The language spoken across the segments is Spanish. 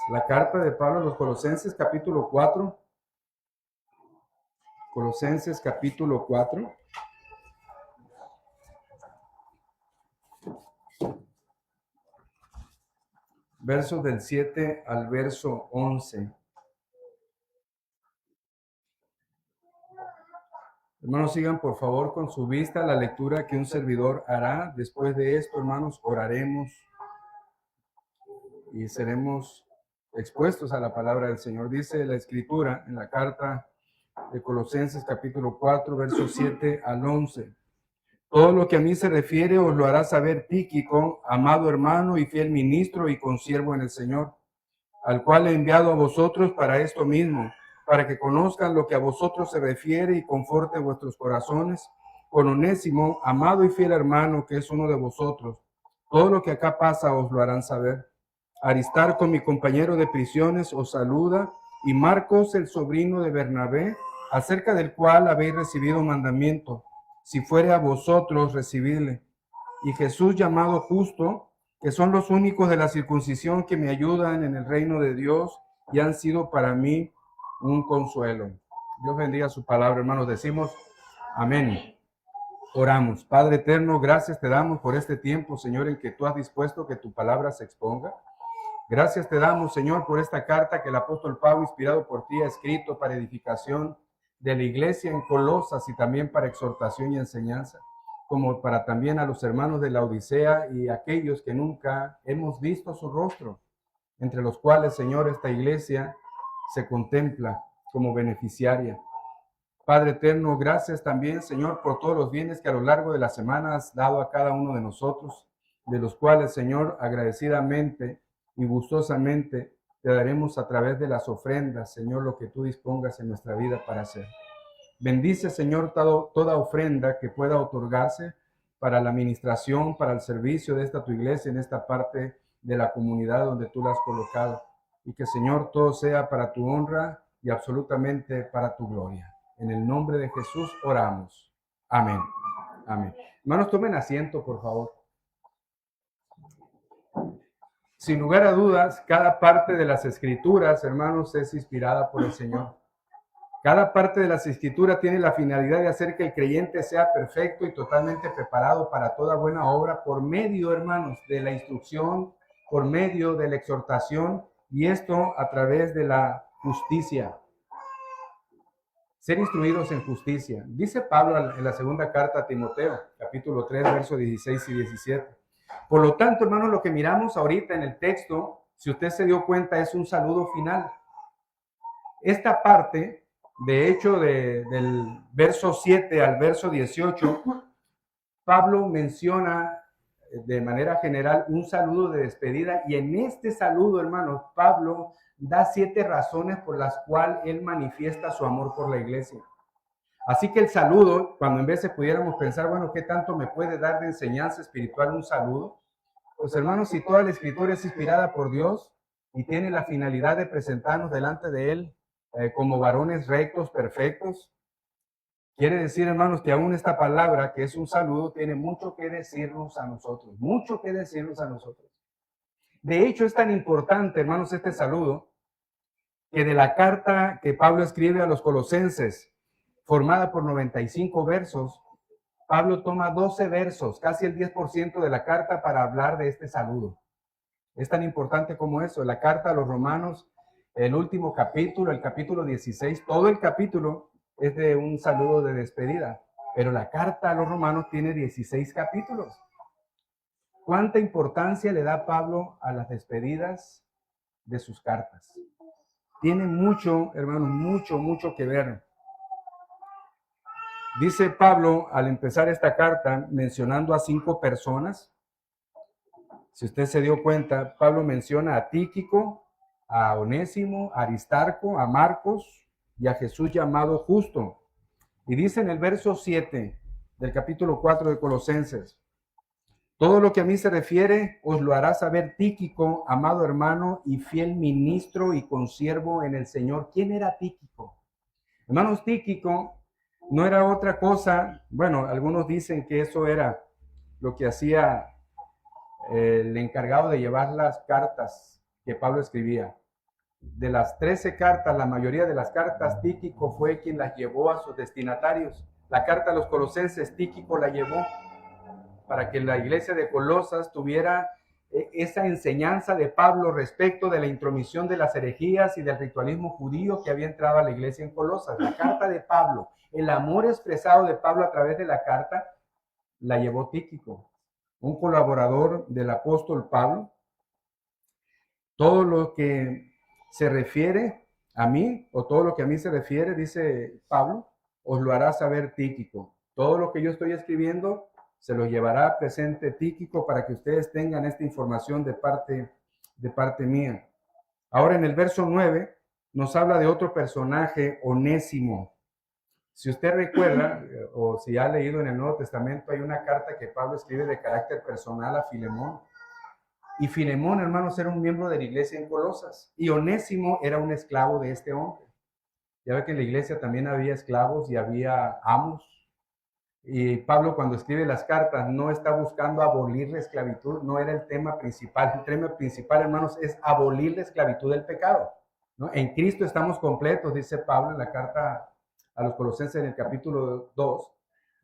La carta de Pablo a los Colosenses, capítulo 4. Colosenses, capítulo 4. Versos del 7 al verso 11. Hermanos, sigan por favor con su vista la lectura que un servidor hará. Después de esto, hermanos, oraremos y seremos expuestos a la palabra del Señor. Dice la Escritura en la carta de Colosenses capítulo 4, versos 7 al 11. Todo lo que a mí se refiere os lo hará saber Tíquico, amado hermano y fiel ministro y consiervo en el Señor, al cual he enviado a vosotros para esto mismo, para que conozcan lo que a vosotros se refiere y conforte vuestros corazones, con Onésimo, amado y fiel hermano, que es uno de vosotros. Todo lo que acá pasa os lo harán saber. Aristarco, mi compañero de prisiones, os saluda, y Marcos, el sobrino de Bernabé, acerca del cual habéis recibido mandamiento. Si fuere a vosotros, recibidle. Y Jesús, llamado Justo, que son los únicos de la circuncisión que me ayudan en el reino de Dios y han sido para mí un consuelo. Dios bendiga su palabra, hermanos. Decimos amén. Oramos. Padre eterno, gracias te damos por este tiempo, Señor, en que tú has dispuesto que tu palabra se exponga. Gracias te damos, Señor, por esta carta que el apóstol Pablo, inspirado por ti, ha escrito para edificación de la iglesia en Colosas y también para exhortación y enseñanza, como para también a los hermanos de la Odisea y aquellos que nunca hemos visto su rostro, entre los cuales, Señor, esta iglesia se contempla como beneficiaria. Padre eterno, gracias también, Señor, por todos los bienes que a lo largo de la semana has dado a cada uno de nosotros, de los cuales, Señor, agradecidamente y gustosamente te daremos a través de las ofrendas, Señor, lo que tú dispongas en nuestra vida para hacer. Bendice, Señor, toda ofrenda que pueda otorgarse para la administración, para el servicio de esta tu iglesia, en esta parte de la comunidad donde tú la has colocado. Y que, Señor, todo sea para tu honra y absolutamente para tu gloria. En el nombre de Jesús oramos. Amén. Amén. Hermanos, tomen asiento, por favor. Sin lugar a dudas, cada parte de las Escrituras, hermanos, es inspirada por el Señor. Cada parte de las Escrituras tiene la finalidad de hacer que el creyente sea perfecto y totalmente preparado para toda buena obra por medio, hermanos, de la instrucción, por medio de la exhortación, y esto a través de la justicia. Ser instruidos en justicia. Dice Pablo en la segunda carta a Timoteo, capítulo 3, versos 16 y 17. Por lo tanto, hermanos, lo que miramos ahorita en el texto, si usted se dio cuenta, es un saludo final. Esta parte, de hecho, del verso 7 al verso 18, Pablo menciona de manera general un saludo de despedida, y en este saludo, hermanos, Pablo da 7 razones por las cuales él manifiesta su amor por la iglesia. Así que el saludo, cuando en veces pudiéramos pensar, bueno, ¿qué tanto me puede dar de enseñanza espiritual un saludo? Pues hermanos, si toda la escritura es inspirada por Dios y tiene la finalidad de presentarnos delante de Él como varones rectos, perfectos, quiere decir, hermanos, que aún esta palabra, que es un saludo, tiene mucho que decirnos a nosotros, mucho que decirnos a nosotros. De hecho, es tan importante, hermanos, este saludo, que de la carta que Pablo escribe a los Colosenses, formada por 95 versos, Pablo toma 12 versos, casi el 10% de la carta, para hablar de este saludo. Es tan importante como eso. La carta a los Romanos, el último capítulo, el capítulo 16, todo el capítulo es de un saludo de despedida, pero la carta a los Romanos tiene 16 capítulos. ¿Cuánta importancia le da Pablo a las despedidas de sus cartas? Tiene mucho, hermanos, mucho que ver. Dice Pablo al empezar esta carta mencionando a 5 personas. Si usted se dio cuenta, Pablo menciona a Tíquico, a Onésimo, a Aristarco, a Marcos y a Jesús llamado Justo. Y dice en el verso 7 del capítulo 4 de Colosenses: todo lo que a mí se refiere os lo hará saber Tíquico, amado hermano y fiel ministro y consiervo en el Señor. ¿Quién era Tíquico? Hermanos, Tíquico no era otra cosa. Bueno, algunos dicen que eso era lo que hacía el encargado de llevar las cartas que Pablo escribía. De las 13 cartas, la mayoría de las cartas, Tíquico fue quien las llevó a sus destinatarios. La carta a los Colosenses, Tíquico la llevó para que la iglesia de Colosas tuviera esa enseñanza de Pablo respecto de la intromisión de las herejías y del ritualismo judío que había entrado a la iglesia en Colosas. La carta de Pablo, el amor expresado de Pablo a través de la carta, la llevó Tíquico, un colaborador del apóstol Pablo. Todo lo que se refiere a mí, o todo lo que a mí se refiere, dice Pablo, os lo hará saber Tíquico. Todo lo que yo estoy escribiendo se lo llevará presente Tíquico para que ustedes tengan esta información de parte mía. Ahora en el verso 9 nos habla de otro personaje, Onésimo. Si usted recuerda, o si ha leído en el Nuevo Testamento, hay una carta que Pablo escribe de carácter personal a Filemón. Y Filemón, hermanos, era un miembro de la iglesia en Colosas. Y Onésimo era un esclavo de este hombre. Ya ve que en la iglesia también había esclavos y había amos. Y Pablo, cuando escribe las cartas, no está buscando abolir la esclavitud, no era el tema principal. El tema principal, hermanos, es abolir la esclavitud del pecado, ¿no? En Cristo estamos completos, dice Pablo en la carta a los Colosenses en el capítulo 2.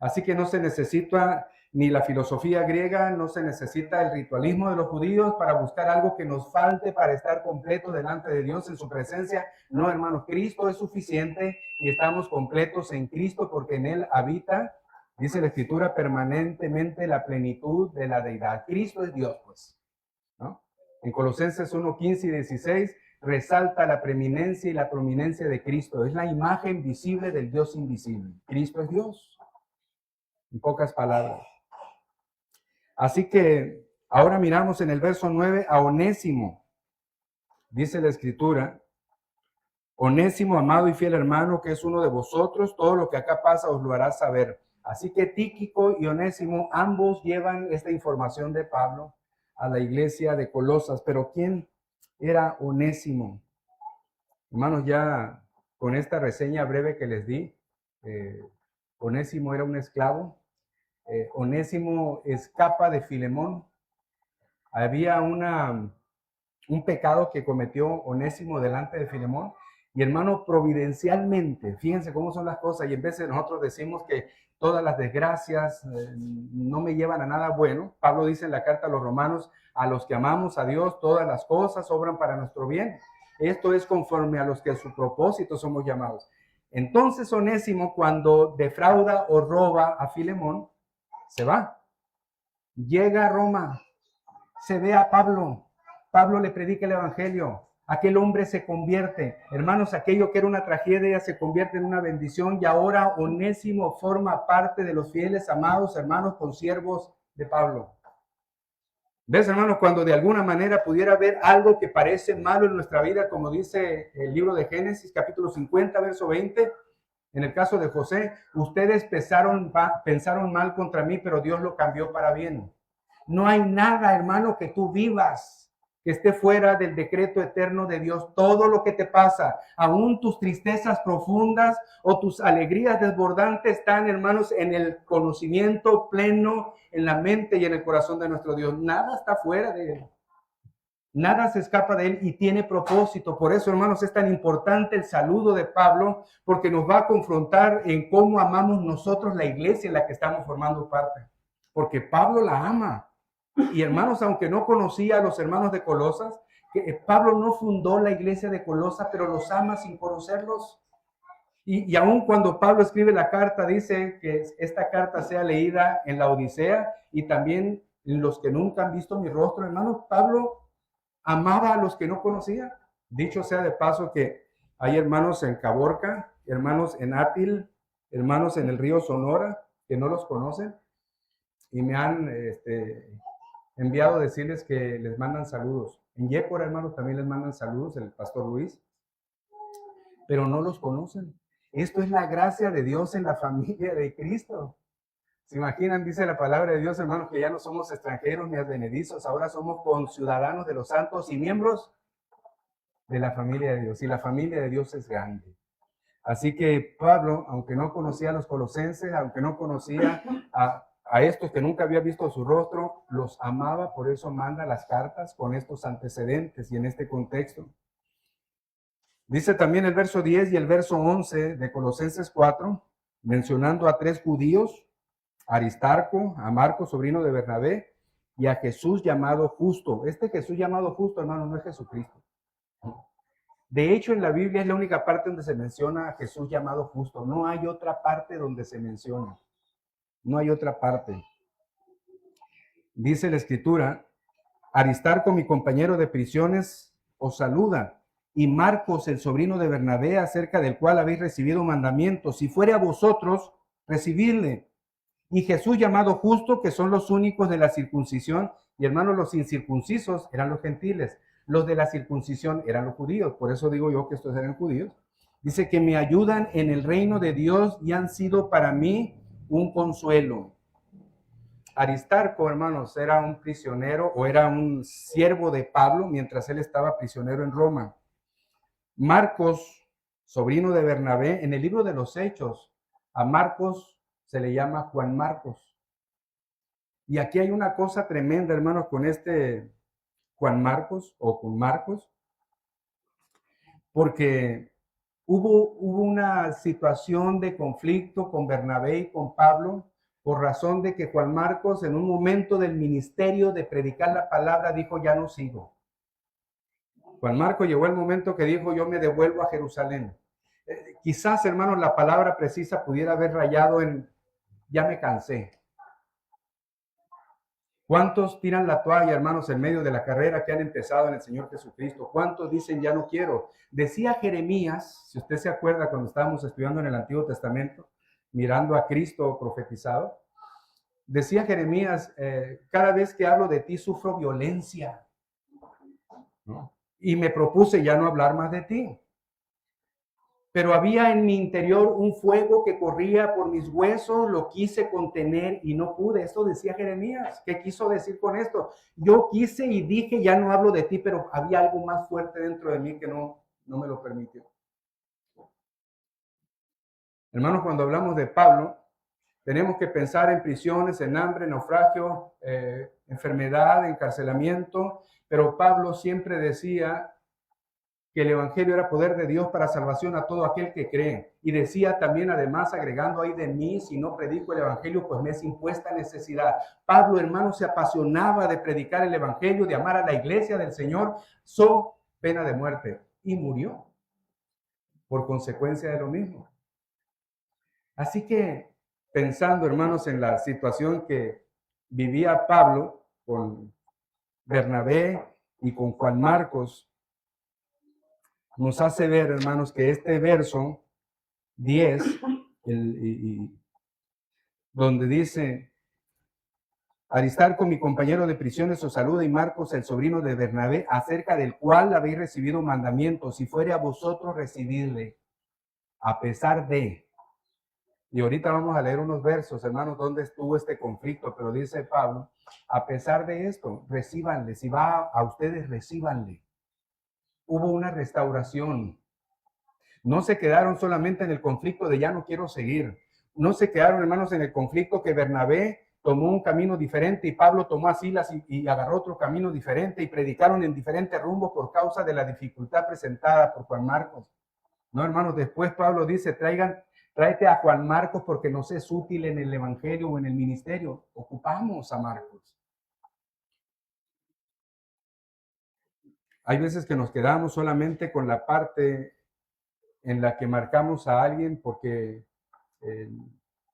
Así que no se necesita ni la filosofía griega, no se necesita el ritualismo de los judíos para buscar algo que nos falte para estar completos delante de Dios en su presencia. No, hermanos, Cristo es suficiente y estamos completos en Cristo porque en Él habita, dice la Escritura, permanentemente la plenitud de la deidad. Cristo es Dios, pues, ¿no? En Colosenses 1, 15 y 16 resalta la preeminencia y la prominencia de Cristo. Es la imagen visible del Dios invisible. Cristo es Dios, en pocas palabras. Así que ahora miramos en el verso 9 a Onésimo. Dice la Escritura, Onésimo, amado y fiel hermano, que es uno de vosotros, todo lo que acá pasa os lo hará saber. Así que Tíquico y Onésimo, ambos llevan esta información de Pablo a la iglesia de Colosas. Pero ¿quién era Onésimo? Hermanos, ya con esta reseña breve que les di, Onésimo era un esclavo. Onésimo escapa de Filemón. Había un pecado que cometió Onésimo delante de Filemón. Y hermano, providencialmente, fíjense cómo son las cosas, y en vez de nosotros decimos que todas las desgracias no me llevan a nada bueno, Pablo dice en la carta a los romanos, a los que amamos a Dios, todas las cosas obran para nuestro bien. Esto es conforme a los que a su propósito somos llamados. Entonces Onésimo, cuando defrauda o roba a Filemón, se va, llega a Roma, se ve a Pablo, Pablo le predica el evangelio, aquel hombre se convierte, hermanos, aquello que era una tragedia se convierte en una bendición y ahora Onésimo forma parte de los fieles, amados hermanos, consiervos de Pablo. ¿Ves, hermanos? Cuando de alguna manera pudiera haber algo que parece malo en nuestra vida, como dice el libro de Génesis, capítulo 50, verso 20, en el caso de José, ustedes pensaron mal contra mí, pero Dios lo cambió para bien. No hay nada, hermano, que tú vivas que esté fuera del decreto eterno de Dios. Todo lo que te pasa, aún tus tristezas profundas o tus alegrías desbordantes están, hermanos, en el conocimiento pleno, en la mente y en el corazón de nuestro Dios. Nada está fuera de Él. Nada se escapa de Él y tiene propósito. Por eso, hermanos, es tan importante el saludo de Pablo, porque nos va a confrontar en cómo amamos nosotros la iglesia en la que estamos formando parte. Porque Pablo la ama. Y hermanos, aunque no conocía a los hermanos de Colosas, Pablo no fundó la iglesia de Colosas, pero los ama sin conocerlos. Y aun cuando Pablo escribe la carta, dice que esta carta sea leída en la Odisea y también en los que nunca han visto mi rostro. Hermanos, Pablo amaba a los que no conocía. Dicho sea de paso que hay hermanos en Caborca, hermanos en Átil, hermanos en el río Sonora, que no los conocen y me han enviado a decirles que les mandan saludos. En Yécora, hermanos, también les mandan saludos, el pastor Luis, pero no los conocen. Esto es la gracia de Dios en la familia de Cristo. ¿Se imaginan? Dice la palabra de Dios, hermanos, que ya no somos extranjeros ni advenedizos, ahora somos conciudadanos de los santos y miembros de la familia de Dios. Y la familia de Dios es grande. Así que Pablo, aunque no conocía a los colosenses, aunque no conocía a estos que nunca había visto su rostro, los amaba, por eso manda las cartas con estos antecedentes y en este contexto. Dice también el verso 10 y el verso 11 de Colosenses 4, mencionando a 3 judíos, a Aristarco, a Marcos, sobrino de Bernabé, y a Jesús llamado Justo. Este Jesús llamado Justo, hermano, no es Jesucristo. De hecho, en la Biblia es la única parte donde se menciona a Jesús llamado Justo. No hay otra parte donde se menciona. No hay otra parte. Dice la Escritura, Aristarco, mi compañero de prisiones, os saluda. Y Marcos, el sobrino de Bernabé, acerca del cual habéis recibido mandamientos. Si fuere a vosotros, recibidle. Y Jesús llamado Justo, que son los únicos de la circuncisión. Y hermanos, los incircuncisos eran los gentiles. Los de la circuncisión eran los judíos. Por eso digo yo que estos eran judíos. Dice que me ayudan en el reino de Dios y han sido para mí un consuelo. Aristarco, hermanos, era un prisionero o era un siervo de Pablo mientras él estaba prisionero en Roma. Marcos, sobrino de Bernabé, en el libro de los Hechos, a Marcos se le llama Juan Marcos. Y aquí hay una cosa tremenda, hermanos, con este Juan Marcos o con Marcos, porque hubo una situación de conflicto con Bernabé y con Pablo, por razón de que Juan Marcos en un momento del ministerio de predicar la palabra dijo, ya no sigo. Juan Marcos llegó el momento que dijo, yo me devuelvo a Jerusalén. Quizás, hermanos, la palabra precisa pudiera haber rayado en, ya me cansé. ¿Cuántos tiran la toalla, hermanos, en medio de la carrera que han empezado en el Señor Jesucristo? ¿Cuántos dicen, ya no quiero? Decía Jeremías, si usted se acuerda cuando estábamos estudiando en el Antiguo Testamento, mirando a Cristo profetizado, decía Jeremías, cada vez que hablo de ti sufro violencia, ¿no? Y me propuse ya no hablar más de ti. Pero había en mi interior un fuego que corría por mis huesos, lo quise contener y no pude. Esto decía Jeremías. ¿Qué quiso decir con esto? Yo quise y dije, ya no hablo de ti, pero había algo más fuerte dentro de mí que no me lo permitió. Hermanos, cuando hablamos de Pablo, tenemos que pensar en prisiones, en hambre, naufragio, enfermedad, encarcelamiento, pero Pablo siempre decía que el evangelio era poder de Dios para salvación a todo aquel que cree. Y decía también, además, agregando ahí de mí, si no predico el evangelio, pues me es impuesta necesidad. Pablo, hermano, se apasionaba de predicar el evangelio, de amar a la iglesia del Señor, so pena de muerte. Y murió por consecuencia de lo mismo. Así que, pensando, hermanos, en la situación que vivía Pablo con Bernabé y con Juan Marcos, nos hace ver, hermanos, que este verso 10, donde dice, Aristarco, mi compañero de prisiones, os saluda, y Marcos, el sobrino de Bernabé, acerca del cual habéis recibido mandamientos, si fuere a vosotros recibidle, a pesar de. Y ahorita vamos a leer unos versos, hermanos, donde estuvo este conflicto, pero dice Pablo, a pesar de esto, recíbanle, si va a ustedes, recíbanle. Hubo una restauración. No se quedaron solamente en el conflicto de ya no quiero seguir. No se quedaron, hermanos, en el conflicto que Bernabé tomó un camino diferente y Pablo tomó a Silas y agarró otro camino diferente y predicaron en diferentes rumbos por causa de la dificultad presentada por Juan Marcos. No, hermanos, después Pablo dice, tráete a Juan Marcos porque nos es útil en el evangelio o en el ministerio. Ocupamos a Marcos. Hay veces que nos quedamos solamente con la parte en la que marcamos a alguien porque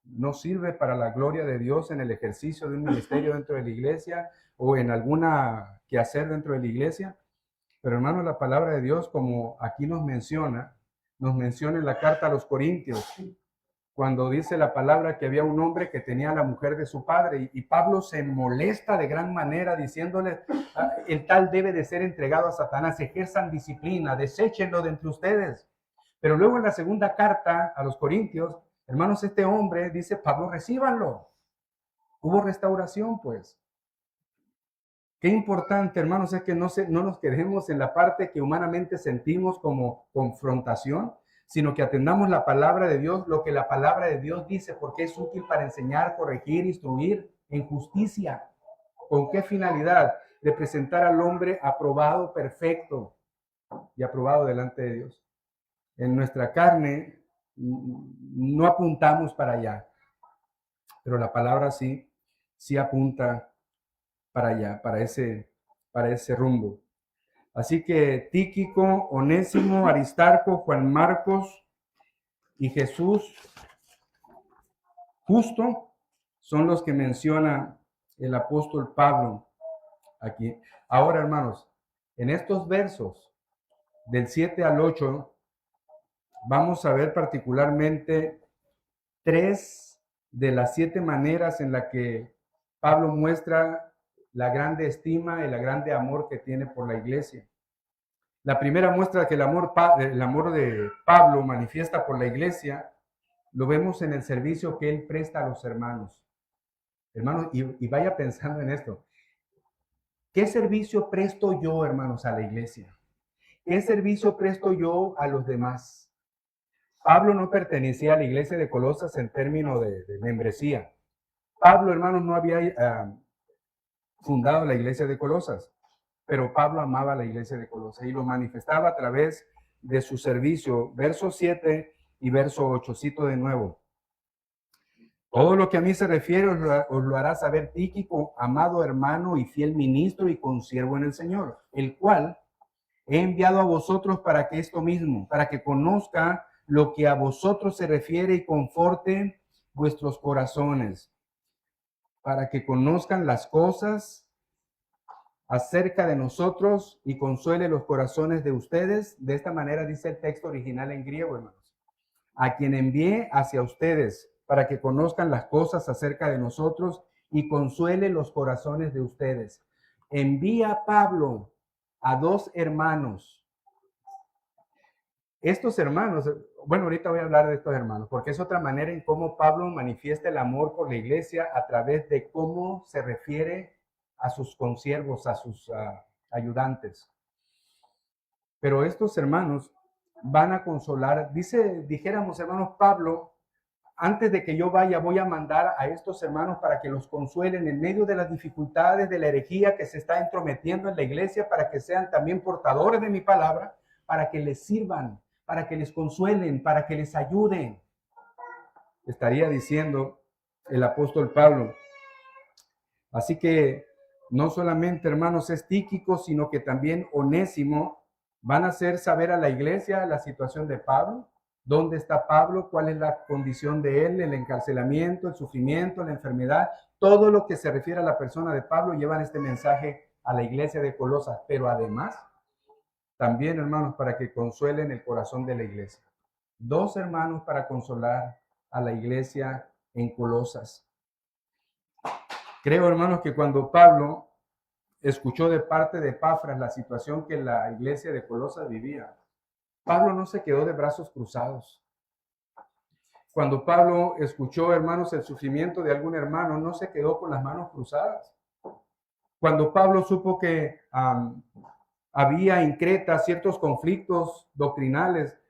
no sirve para la gloria de Dios en el ejercicio de un ministerio dentro de la iglesia o en alguna quehacer dentro de la iglesia. Pero hermanos, la palabra de Dios, como aquí nos menciona en la carta a los Corintios, cuando dice la palabra que había un hombre que tenía a la mujer de su padre y Pablo se molesta de gran manera diciéndole, el tal debe de ser entregado a Satanás, ejerzan disciplina, deséchenlo de entre ustedes. Pero luego en la segunda carta a los Corintios, hermanos, este hombre dice, Pablo, recíbanlo. Hubo restauración, pues. Qué importante, hermanos, es que no nos quedemos en la parte que humanamente sentimos como confrontación, sino que atendamos la palabra de Dios, lo que la palabra de Dios dice, porque es útil para enseñar, corregir, instruir en justicia. ¿Con qué finalidad? De presentar al hombre aprobado, perfecto y aprobado delante de Dios. En nuestra carne no apuntamos para allá, pero la palabra sí apunta para allá, para ese rumbo. Así que Tíquico, Onésimo, Aristarco, Juan Marcos y Jesús justo son los que menciona el apóstol Pablo aquí. Ahora, hermanos, en estos versos del 7 al 8, vamos a ver particularmente 3 de las 7 maneras en las que Pablo muestra la grande estima y la grande amor que tiene por la iglesia. La primera muestra que el amor de Pablo manifiesta por la iglesia lo vemos en el servicio que él presta a los hermanos. Hermanos, y vaya pensando en esto. ¿Qué servicio presto yo, hermanos, a la iglesia? ¿Qué servicio presto yo a los demás? Pablo no pertenecía a la iglesia de Colosas en términos de membresía. Pablo, hermanos, no había fundado la iglesia de Colosas, pero Pablo amaba la iglesia de Colosas y lo manifestaba a través de su servicio. Verso 7 y verso 8, cito de nuevo. Todo lo que a mí se refiere os lo hará saber Tíquico, amado hermano y fiel ministro y consiervo en el Señor, el cual he enviado a vosotros para que esto mismo, para que conozca lo que a vosotros se refiere y conforte vuestros corazones, para que conozcan las cosas acerca de nosotros y consuele los corazones de ustedes. De esta manera dice el texto original en griego, hermanos. A quien envié hacia ustedes, para que conozcan las cosas acerca de nosotros y consuele los corazones de ustedes. Envía Pablo a 2 hermanos. Estos hermanos, bueno, ahorita voy a hablar de estos hermanos, porque es otra manera en cómo Pablo manifiesta el amor por la iglesia a través de cómo se refiere a sus consiervos, a sus ayudantes. Pero estos hermanos van a consolar, dijéramos, hermanos, Pablo, antes de que yo vaya, voy a mandar a estos hermanos para que los consuelen en medio de las dificultades de la herejía que se está entrometiendo en la iglesia, para que sean también portadores de mi palabra, para que les sirvan, para que les consuelen, para que les ayuden. Estaría diciendo el apóstol Pablo. Así que no solamente, hermanos, es Tíquico, sino que también Onésimo van a hacer saber a la iglesia la situación de Pablo. ¿Dónde está Pablo? ¿Cuál es la condición de él? El encarcelamiento, el sufrimiento, la enfermedad. Todo lo que se refiere a la persona de Pablo llevan este mensaje a la iglesia de Colosas. Pero además, también, hermanos, para que consuelen el corazón de la iglesia. 2 hermanos para consolar a la iglesia en Colosas. Creo, hermanos, que cuando Pablo escuchó de parte de Epafras la situación que la iglesia de Colosas vivía, Pablo no se quedó de brazos cruzados. Cuando Pablo escuchó, hermanos, el sufrimiento de algún hermano, no se quedó con las manos cruzadas. Cuando Pablo supo que había en Creta ciertos conflictos doctrinales,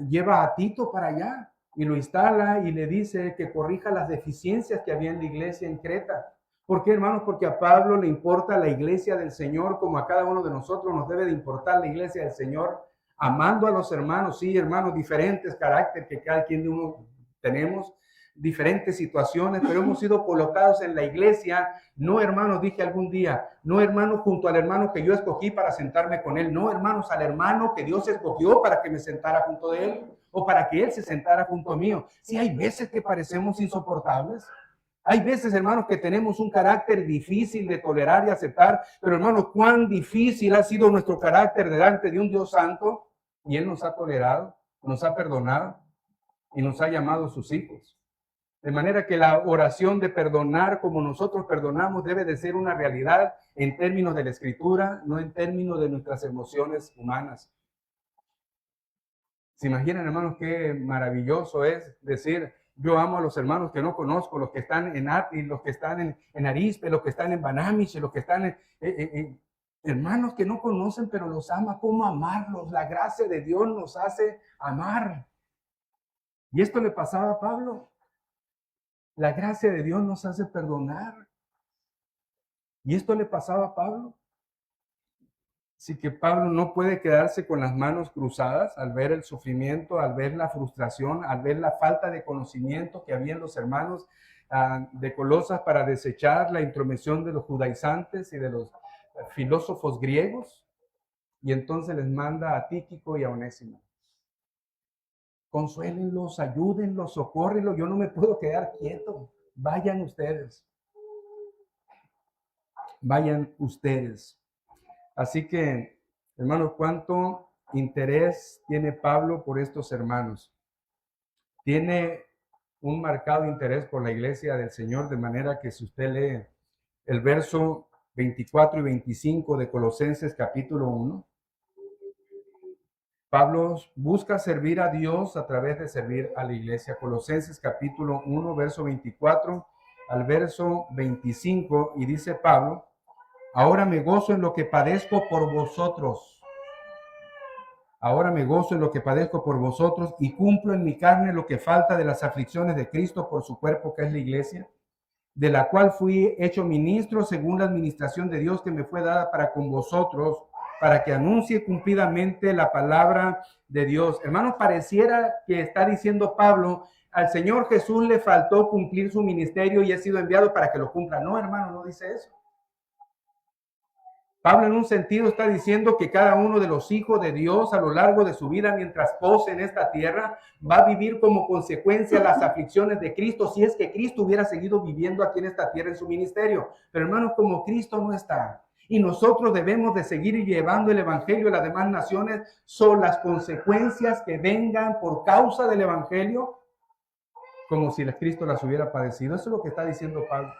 lleva a Tito para allá y lo instala y le dice que corrija las deficiencias que había en la iglesia en Creta. ¿Por qué, hermanos? Porque a Pablo le importa la iglesia del Señor, como a cada uno de nosotros nos debe de importar la iglesia del Señor, amando a los hermanos, sí, hermanos, diferentes carácter que cada quien de uno tenemos, diferentes situaciones, pero hemos sido colocados en la iglesia, no, hermanos, dije algún día, no, hermanos, junto al hermano que yo escogí para sentarme con él, no, hermanos, al hermano que Dios escogió para que me sentara junto de él, o para que él se sentara junto mío. Sí, hay veces que parecemos insoportables. Hay veces, hermanos, que tenemos un carácter difícil de tolerar y aceptar, pero hermanos, cuán difícil ha sido nuestro carácter delante de un Dios santo, y Él nos ha tolerado, nos ha perdonado y nos ha llamado sus hijos. De manera que la oración de perdonar como nosotros perdonamos debe de ser una realidad en términos de la Escritura, no en términos de nuestras emociones humanas. ¿Se imaginan, hermanos, qué maravilloso es decir, yo amo a los hermanos que no conozco, los que están en Atlas, los que están en Arispe, los que están en Banamish, los que están en hermanos que no conocen, pero los ama? ¿Cómo amarlos? La gracia de Dios nos hace amar. Y esto le pasaba a Pablo. La gracia de Dios nos hace perdonar. Y esto le pasaba a Pablo. Así que Pablo no puede quedarse con las manos cruzadas al ver el sufrimiento, al ver la frustración, al ver la falta de conocimiento que había en los hermanos de Colosas para desechar la intromisión de los judaizantes y de los filósofos griegos. Y entonces les manda a Tíquico y a Onésimo. Consuélenlos, ayúdenlos, socórrenlos. Yo no me puedo quedar quieto. Vayan ustedes. Vayan ustedes. Así que, hermanos, ¿cuánto interés tiene Pablo por estos hermanos? Tiene un marcado interés por la iglesia del Señor, de manera que si usted lee el verso 24 y 25 de Colosenses capítulo 1, Pablo busca servir a Dios a través de servir a la iglesia. Colosenses capítulo 1, verso 24 al verso 25, y dice Pablo: ahora me gozo en lo que padezco por vosotros. Ahora me gozo en lo que padezco por vosotros y cumplo en mi carne lo que falta de las aflicciones de Cristo por su cuerpo, que es la iglesia, de la cual fui hecho ministro según la administración de Dios que me fue dada para con vosotros, para que anuncie cumplidamente la palabra de Dios. Hermanos, pareciera que está diciendo Pablo: al Señor Jesús le faltó cumplir su ministerio y ha sido enviado para que lo cumpla. No, hermano, no dice eso. Pablo en un sentido está diciendo que cada uno de los hijos de Dios a lo largo de su vida, mientras pose en esta tierra, va a vivir como consecuencia las aflicciones de Cristo, si es que Cristo hubiera seguido viviendo aquí en esta tierra en su ministerio. Pero hermanos, como Cristo no está, y nosotros debemos de seguir llevando el evangelio a las demás naciones, son las consecuencias que vengan por causa del evangelio, como si Cristo las hubiera padecido. Eso es lo que está diciendo Pablo.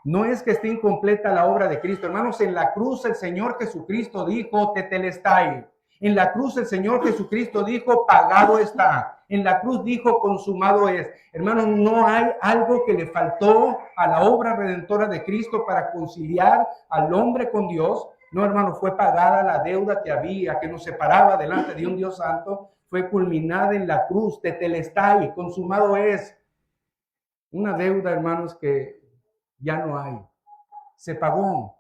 No es que esté incompleta la obra de Cristo. Hermanos, en la cruz el Señor Jesucristo dijo: tetelestai. En la cruz el Señor Jesucristo dijo: pagado está. En la cruz dijo: consumado es. Hermanos, no hay algo que le faltó a la obra redentora de Cristo para conciliar al hombre con Dios. No, hermanos, fue pagada la deuda que había, que nos separaba delante de un Dios santo. Fue culminada en la cruz. Tetelestai, consumado es. Una deuda, hermanos, que ya no hay. Se pagó.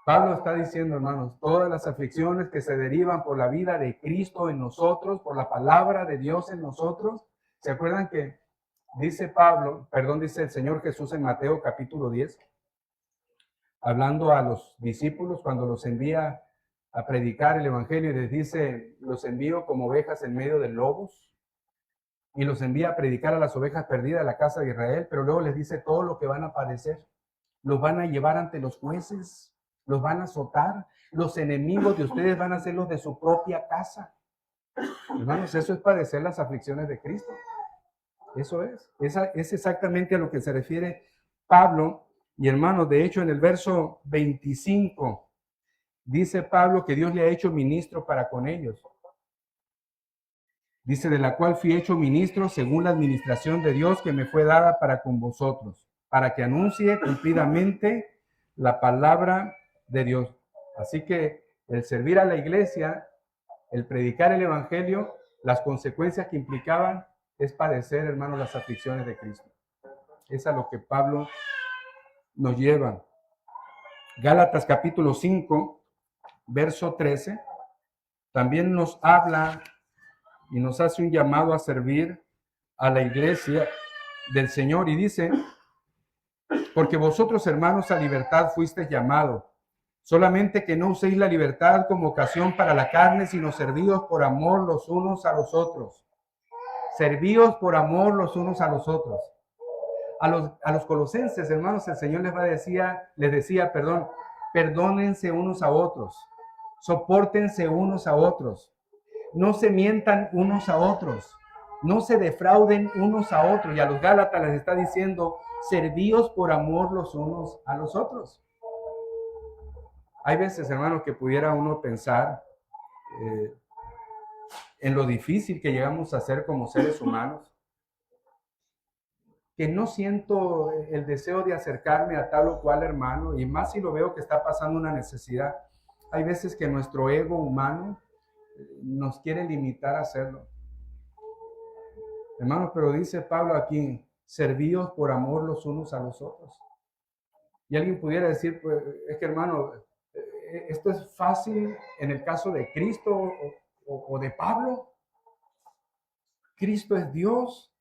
Pablo está diciendo, hermanos, todas las aflicciones que se derivan por la vida de Cristo en nosotros, por la palabra de Dios en nosotros. ¿Se acuerdan que dice dice el Señor Jesús en Mateo capítulo 10, hablando a los discípulos cuando los envía a predicar el evangelio, y les dice: los envío como ovejas en medio de lobos? Y los envía a predicar a las ovejas perdidas de la casa de Israel, pero luego les dice todo lo que van a padecer. Los van a llevar ante los jueces, los van a azotar, los enemigos de ustedes van a ser los de su propia casa. Hermanos, eso es padecer las aflicciones de Cristo. Eso es exactamente a lo que se refiere Pablo. Y hermanos, de hecho en el verso 25 dice Pablo que Dios le ha hecho ministro para con ellos. Dice: de la cual fui hecho ministro según la administración de Dios que me fue dada para con vosotros, para que anuncie cumplidamente la palabra de Dios. Así que el servir a la iglesia, el predicar el evangelio, las consecuencias que implicaban es padecer, hermanos, las aflicciones de Cristo. Es a lo que Pablo nos lleva. Gálatas capítulo 5, verso 13, también nos habla y nos hace un llamado a servir a la iglesia del Señor, y dice: porque vosotros, hermanos, a libertad fuisteis llamados, solamente que no uséis la libertad como ocasión para la carne, sino servíos por amor los unos a los otros. Servíos por amor los unos a los otros. A los colosenses, hermanos, el Señor les decía, perdónense unos a otros, sopórtense unos a otros, no se mientan unos a otros, no se defrauden unos a otros. Y a los Gálatas les está diciendo: servíos por amor los unos a los otros. Hay veces, hermanos, que pudiera uno pensar en lo difícil que llegamos a ser como seres humanos, que no siento el deseo de acercarme a tal o cual hermano, y más si lo veo que está pasando una necesidad. Hay veces que nuestro ego humano nos quiere limitar a hacerlo. Hermanos, pero dice Pablo aquí: servíos por amor los unos a los otros. Y alguien pudiera decir: pues es que, hermano, esto es fácil en el caso de Cristo o de Pablo. Cristo es Dios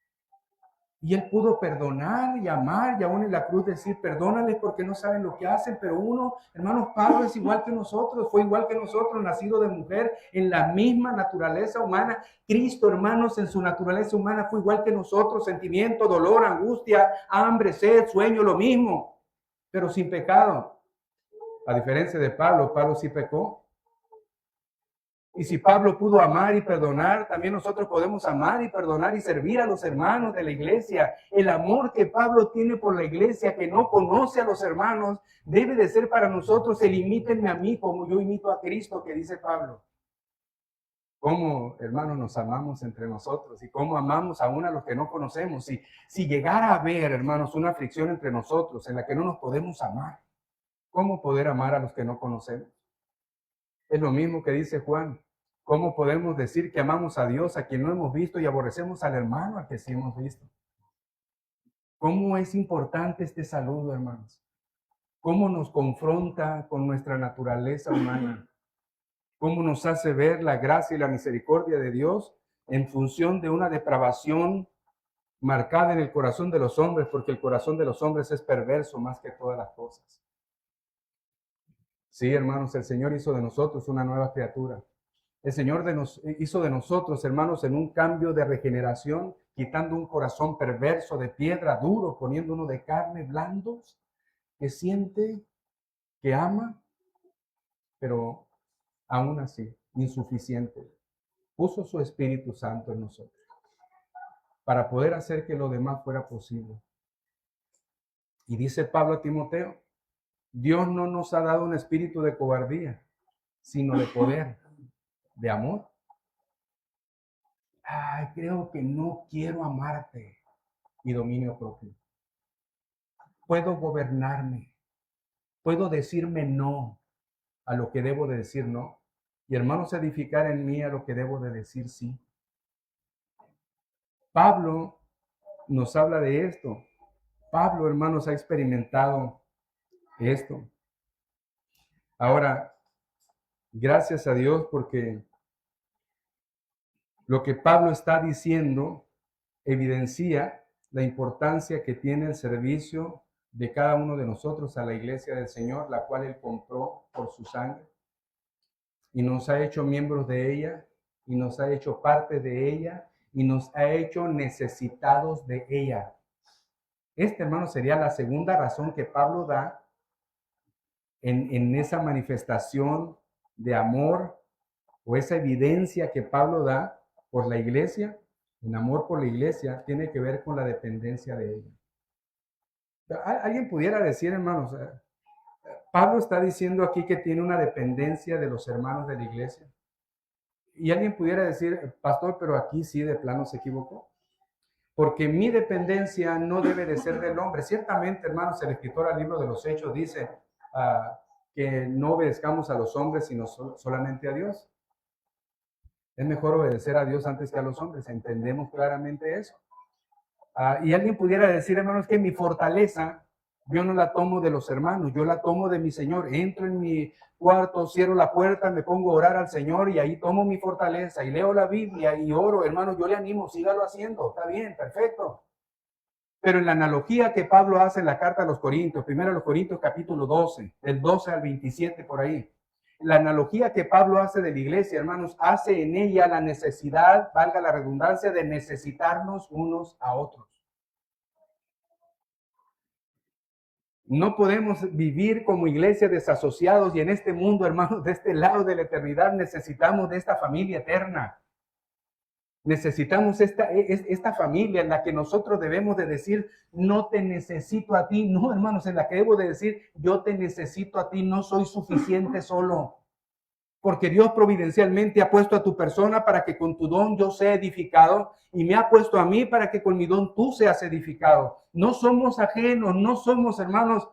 y Él pudo perdonar y amar y aún en la cruz decir, perdónales porque no saben lo que hacen. Pero uno, hermanos, Pablo es igual que nosotros, fue igual que nosotros, nacido de mujer en la misma naturaleza humana. Cristo, hermanos, en su naturaleza humana fue igual que nosotros, sentimiento, dolor, angustia, hambre, sed, sueño, lo mismo, pero sin pecado. A diferencia de Pablo, Pablo sí pecó. Y si Pablo pudo amar y perdonar, también nosotros podemos amar y perdonar y servir a los hermanos de la iglesia. El amor que Pablo tiene por la iglesia, que no conoce a los hermanos, debe de ser para nosotros el imítenme a mí como yo imito a Cristo, que dice Pablo. Cómo, hermanos, nos amamos entre nosotros y cómo amamos aún a los que no conocemos. Si llegara a haber, hermanos, una fricción entre nosotros en la que no nos podemos amar, ¿cómo poder amar a los que no conocemos? Es lo mismo que dice Juan. ¿Cómo podemos decir que amamos a Dios a quien no hemos visto y aborrecemos al hermano al que sí hemos visto? ¿Cómo es importante este saludo, hermanos? ¿Cómo nos confronta con nuestra naturaleza humana? ¿Cómo nos hace ver la gracia y la misericordia de Dios en función de una depravación marcada en el corazón de los hombres? Porque el corazón de los hombres es perverso más que todas las cosas. Sí, hermanos, el Señor hizo de nosotros una nueva criatura. El Señor hizo de nosotros, hermanos, en un cambio de regeneración, quitando un corazón perverso de piedra duro, poniendo uno de carne blandos, que siente, que ama, pero aún así, insuficiente. Puso su Espíritu Santo en nosotros para poder hacer que lo demás fuera posible. Y dice Pablo a Timoteo, Dios no nos ha dado un espíritu de cobardía, sino de poder, de amor. Ay, creo que no quiero amarte. Y dominio propio. Puedo gobernarme. Puedo decirme no a lo que debo de decir no. Y hermanos, edificar en mí a lo que debo de decir sí. Pablo nos habla de esto. Pablo, hermanos, ha experimentado esto. Ahora, gracias a Dios porque lo que Pablo está diciendo evidencia la importancia que tiene el servicio de cada uno de nosotros a la iglesia del Señor, la cual Él compró por su sangre y nos ha hecho miembros de ella y nos ha hecho parte de ella y nos ha hecho necesitados de ella. Hermano, sería la segunda razón que Pablo da en esa manifestación de amor o esa evidencia que Pablo da por la iglesia. En amor por la iglesia tiene que ver con la dependencia de ella. Alguien pudiera decir, hermanos, Pablo está diciendo aquí que tiene una dependencia de los hermanos de la iglesia. Y alguien pudiera decir, pastor, pero aquí sí de plano se equivocó. Porque mi dependencia no debe de ser del hombre. Ciertamente, hermanos, el escritor al libro de los Hechos dice que no obedezcamos a los hombres, sino solamente a Dios. Es mejor obedecer a Dios antes que a los hombres. Entendemos claramente eso. Y alguien pudiera decir, hermanos, que mi fortaleza yo no la tomo de los hermanos, yo la tomo de mi Señor. Entro en mi cuarto, cierro la puerta, me pongo a orar al Señor y ahí tomo mi fortaleza y leo la Biblia y oro. Hermanos, yo le animo, sígalo haciendo. Está bien, perfecto. Pero en la analogía que Pablo hace en la carta a los Corintios, primero a los Corintios capítulo 12, del 12 al 27 por ahí, la analogía que Pablo hace de la iglesia, hermanos, hace en ella la necesidad, valga la redundancia, de necesitarnos unos a otros. No podemos vivir como iglesia desasociados y en este mundo, hermanos, de este lado de la eternidad necesitamos de esta familia eterna. Necesitamos esta familia en la que nosotros debemos de decir, no te necesito a ti. No, hermanos, en la que debo de decir, yo te necesito a ti, no soy suficiente solo. Porque Dios providencialmente ha puesto a tu persona para que con tu don yo sea edificado y me ha puesto a mí para que con mi don tú seas edificado. No somos ajenos, no somos hermanos,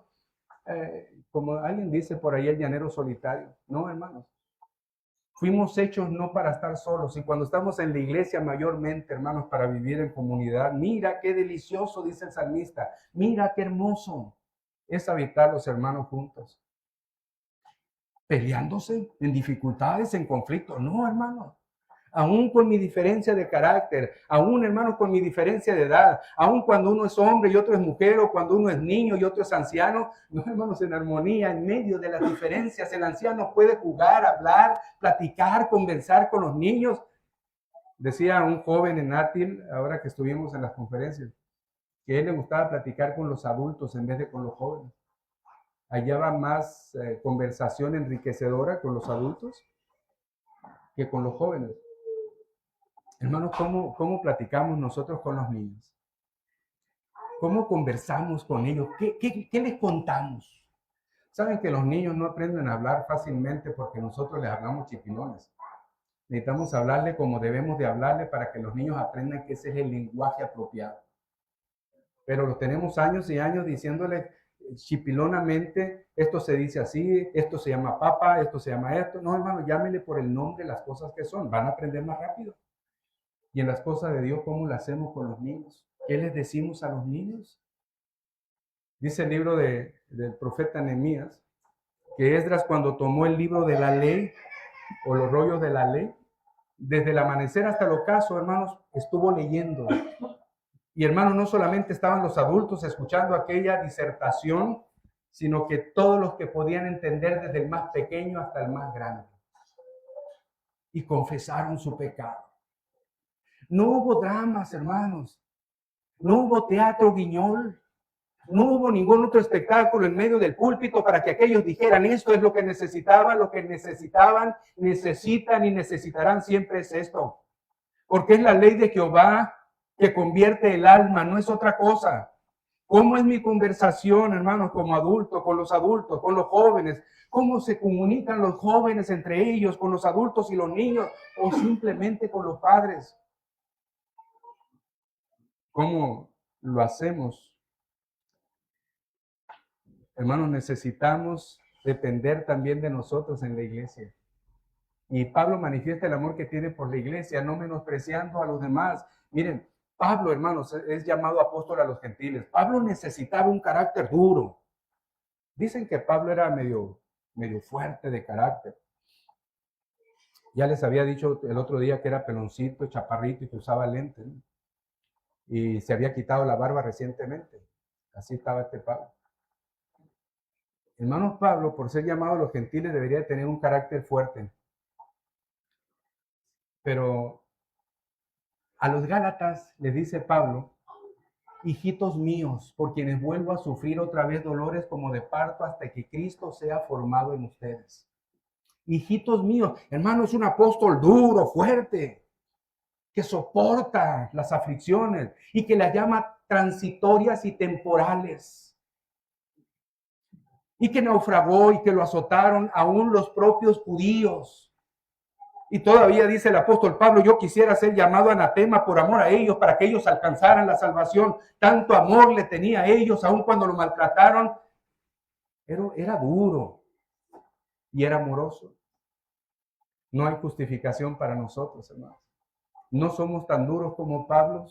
como alguien dice por ahí, el llanero solitario. No, hermanos. Fuimos hechos no para estar solos y cuando estamos en la iglesia mayormente, hermanos, para vivir en comunidad. Mira qué delicioso, dice el salmista. Mira qué hermoso es habitar los hermanos juntos. peleándose en dificultades, en conflictos. No, hermano. Aún con mi diferencia de carácter, aún, hermano, con mi diferencia de edad, aún cuando uno es hombre y otro es mujer, o cuando uno es niño y otro es anciano, no, hermanos, en armonía, en medio de las diferencias, el anciano puede jugar, hablar, platicar, conversar con los niños. Decía un joven en Átil, ahora que estuvimos en las conferencias, que a él le gustaba platicar con los adultos en vez de con los jóvenes. Hallaba más conversación enriquecedora con los adultos que con los jóvenes. Hermanos, ¿cómo platicamos nosotros con los niños? ¿Cómo conversamos con ellos? ¿Qué les contamos? Saben que los niños no aprenden a hablar fácilmente porque nosotros les hablamos chiquinones. Necesitamos hablarle como debemos de hablarle para que los niños aprendan que ese es el lenguaje apropiado. Pero los tenemos años y años diciéndole chipilonamente, esto se dice así, esto se llama papa, esto se llama esto. No, hermano, llámele por el nombre las cosas que son. Van a aprender más rápido. Y en las cosas de Dios, ¿cómo lo hacemos con los niños? ¿Qué les decimos a los niños? Dice el libro del profeta Nehemías, que Esdras, cuando tomó el libro de la ley, o los rollos de la ley, desde el amanecer hasta el ocaso, hermanos, estuvo leyendo. Y hermanos, no solamente estaban los adultos escuchando aquella disertación, sino que todos los que podían entender, desde el más pequeño hasta el más grande. Y confesaron su pecado. No hubo dramas, hermanos. No hubo teatro guiñol. No hubo ningún otro espectáculo en medio del púlpito para que aquellos dijeran, esto es lo que necesitaban, lo que necesitaban, necesitan y necesitarán siempre es esto. Porque es la ley de Jehová que convierte el alma, no es otra cosa. ¿Cómo es mi conversación, hermanos, como adulto, con los adultos, con los jóvenes? ¿Cómo se comunican los jóvenes entre ellos, con los adultos y los niños, o simplemente con los padres? ¿Cómo lo hacemos? Hermanos, necesitamos depender también de nosotros en la iglesia. Y Pablo manifiesta el amor que tiene por la iglesia, no menospreciando a los demás. Miren, Pablo, hermanos, es llamado apóstol a los gentiles. Pablo necesitaba un carácter duro. Dicen que Pablo era medio fuerte de carácter. Ya les había dicho el otro día que era peloncito, chaparrito y que usaba lentes, ¿no? Y se había quitado la barba recientemente. Así estaba este Pablo. Hermanos, Pablo, por ser llamado a los gentiles, debería tener un carácter fuerte. Pero a los Gálatas les dice Pablo, hijitos míos, por quienes vuelvo a sufrir otra vez dolores como de parto hasta que Cristo sea formado en ustedes. Hijitos míos, hermano, es un apóstol duro, fuerte, que soporta las aflicciones y que las llama transitorias y temporales. Y que naufragó y que lo azotaron aún los propios judíos. Y todavía dice el apóstol Pablo, yo quisiera ser llamado anatema por amor a ellos, para que ellos alcanzaran la salvación. Tanto amor le tenía a ellos, aun cuando lo maltrataron. Era duro y era amoroso. No hay justificación para nosotros, hermanos. No somos tan duros como Pablo.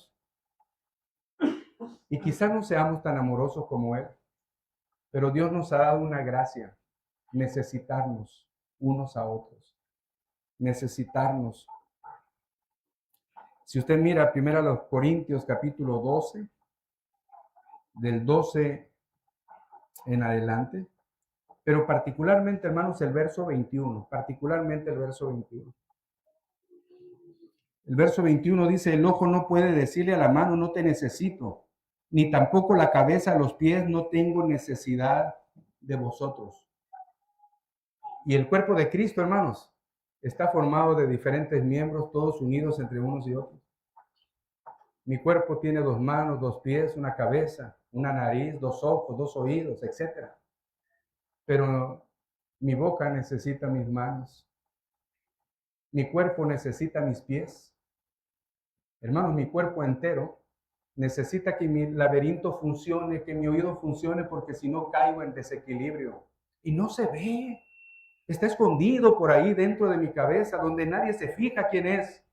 Y quizás no seamos tan amorosos como él. Pero Dios nos ha dado una gracia, necesitarnos unos a otros, necesitarnos. Si usted mira primero a los Corintios capítulo 12, del 12 en adelante, pero particularmente, hermanos, el verso 21, particularmente el verso 21. El verso 21 dice, el ojo no puede decirle a la mano, no te necesito, ni tampoco la cabeza a los pies, no tengo necesidad de vosotros. Y el cuerpo de Cristo, hermanos, está formado de diferentes miembros, todos unidos entre unos y otros. Mi cuerpo tiene 2 manos, 2 pies, una cabeza, una nariz, 2 ojos, 2 oídos, etc. Pero mi boca necesita mis manos. Mi cuerpo necesita mis pies. Hermanos, mi cuerpo entero necesita que mi laberinto funcione, que mi oído funcione, porque si no caigo en desequilibrio. Y no se ve. Está escondido por ahí dentro de mi cabeza, donde nadie se fija quién es.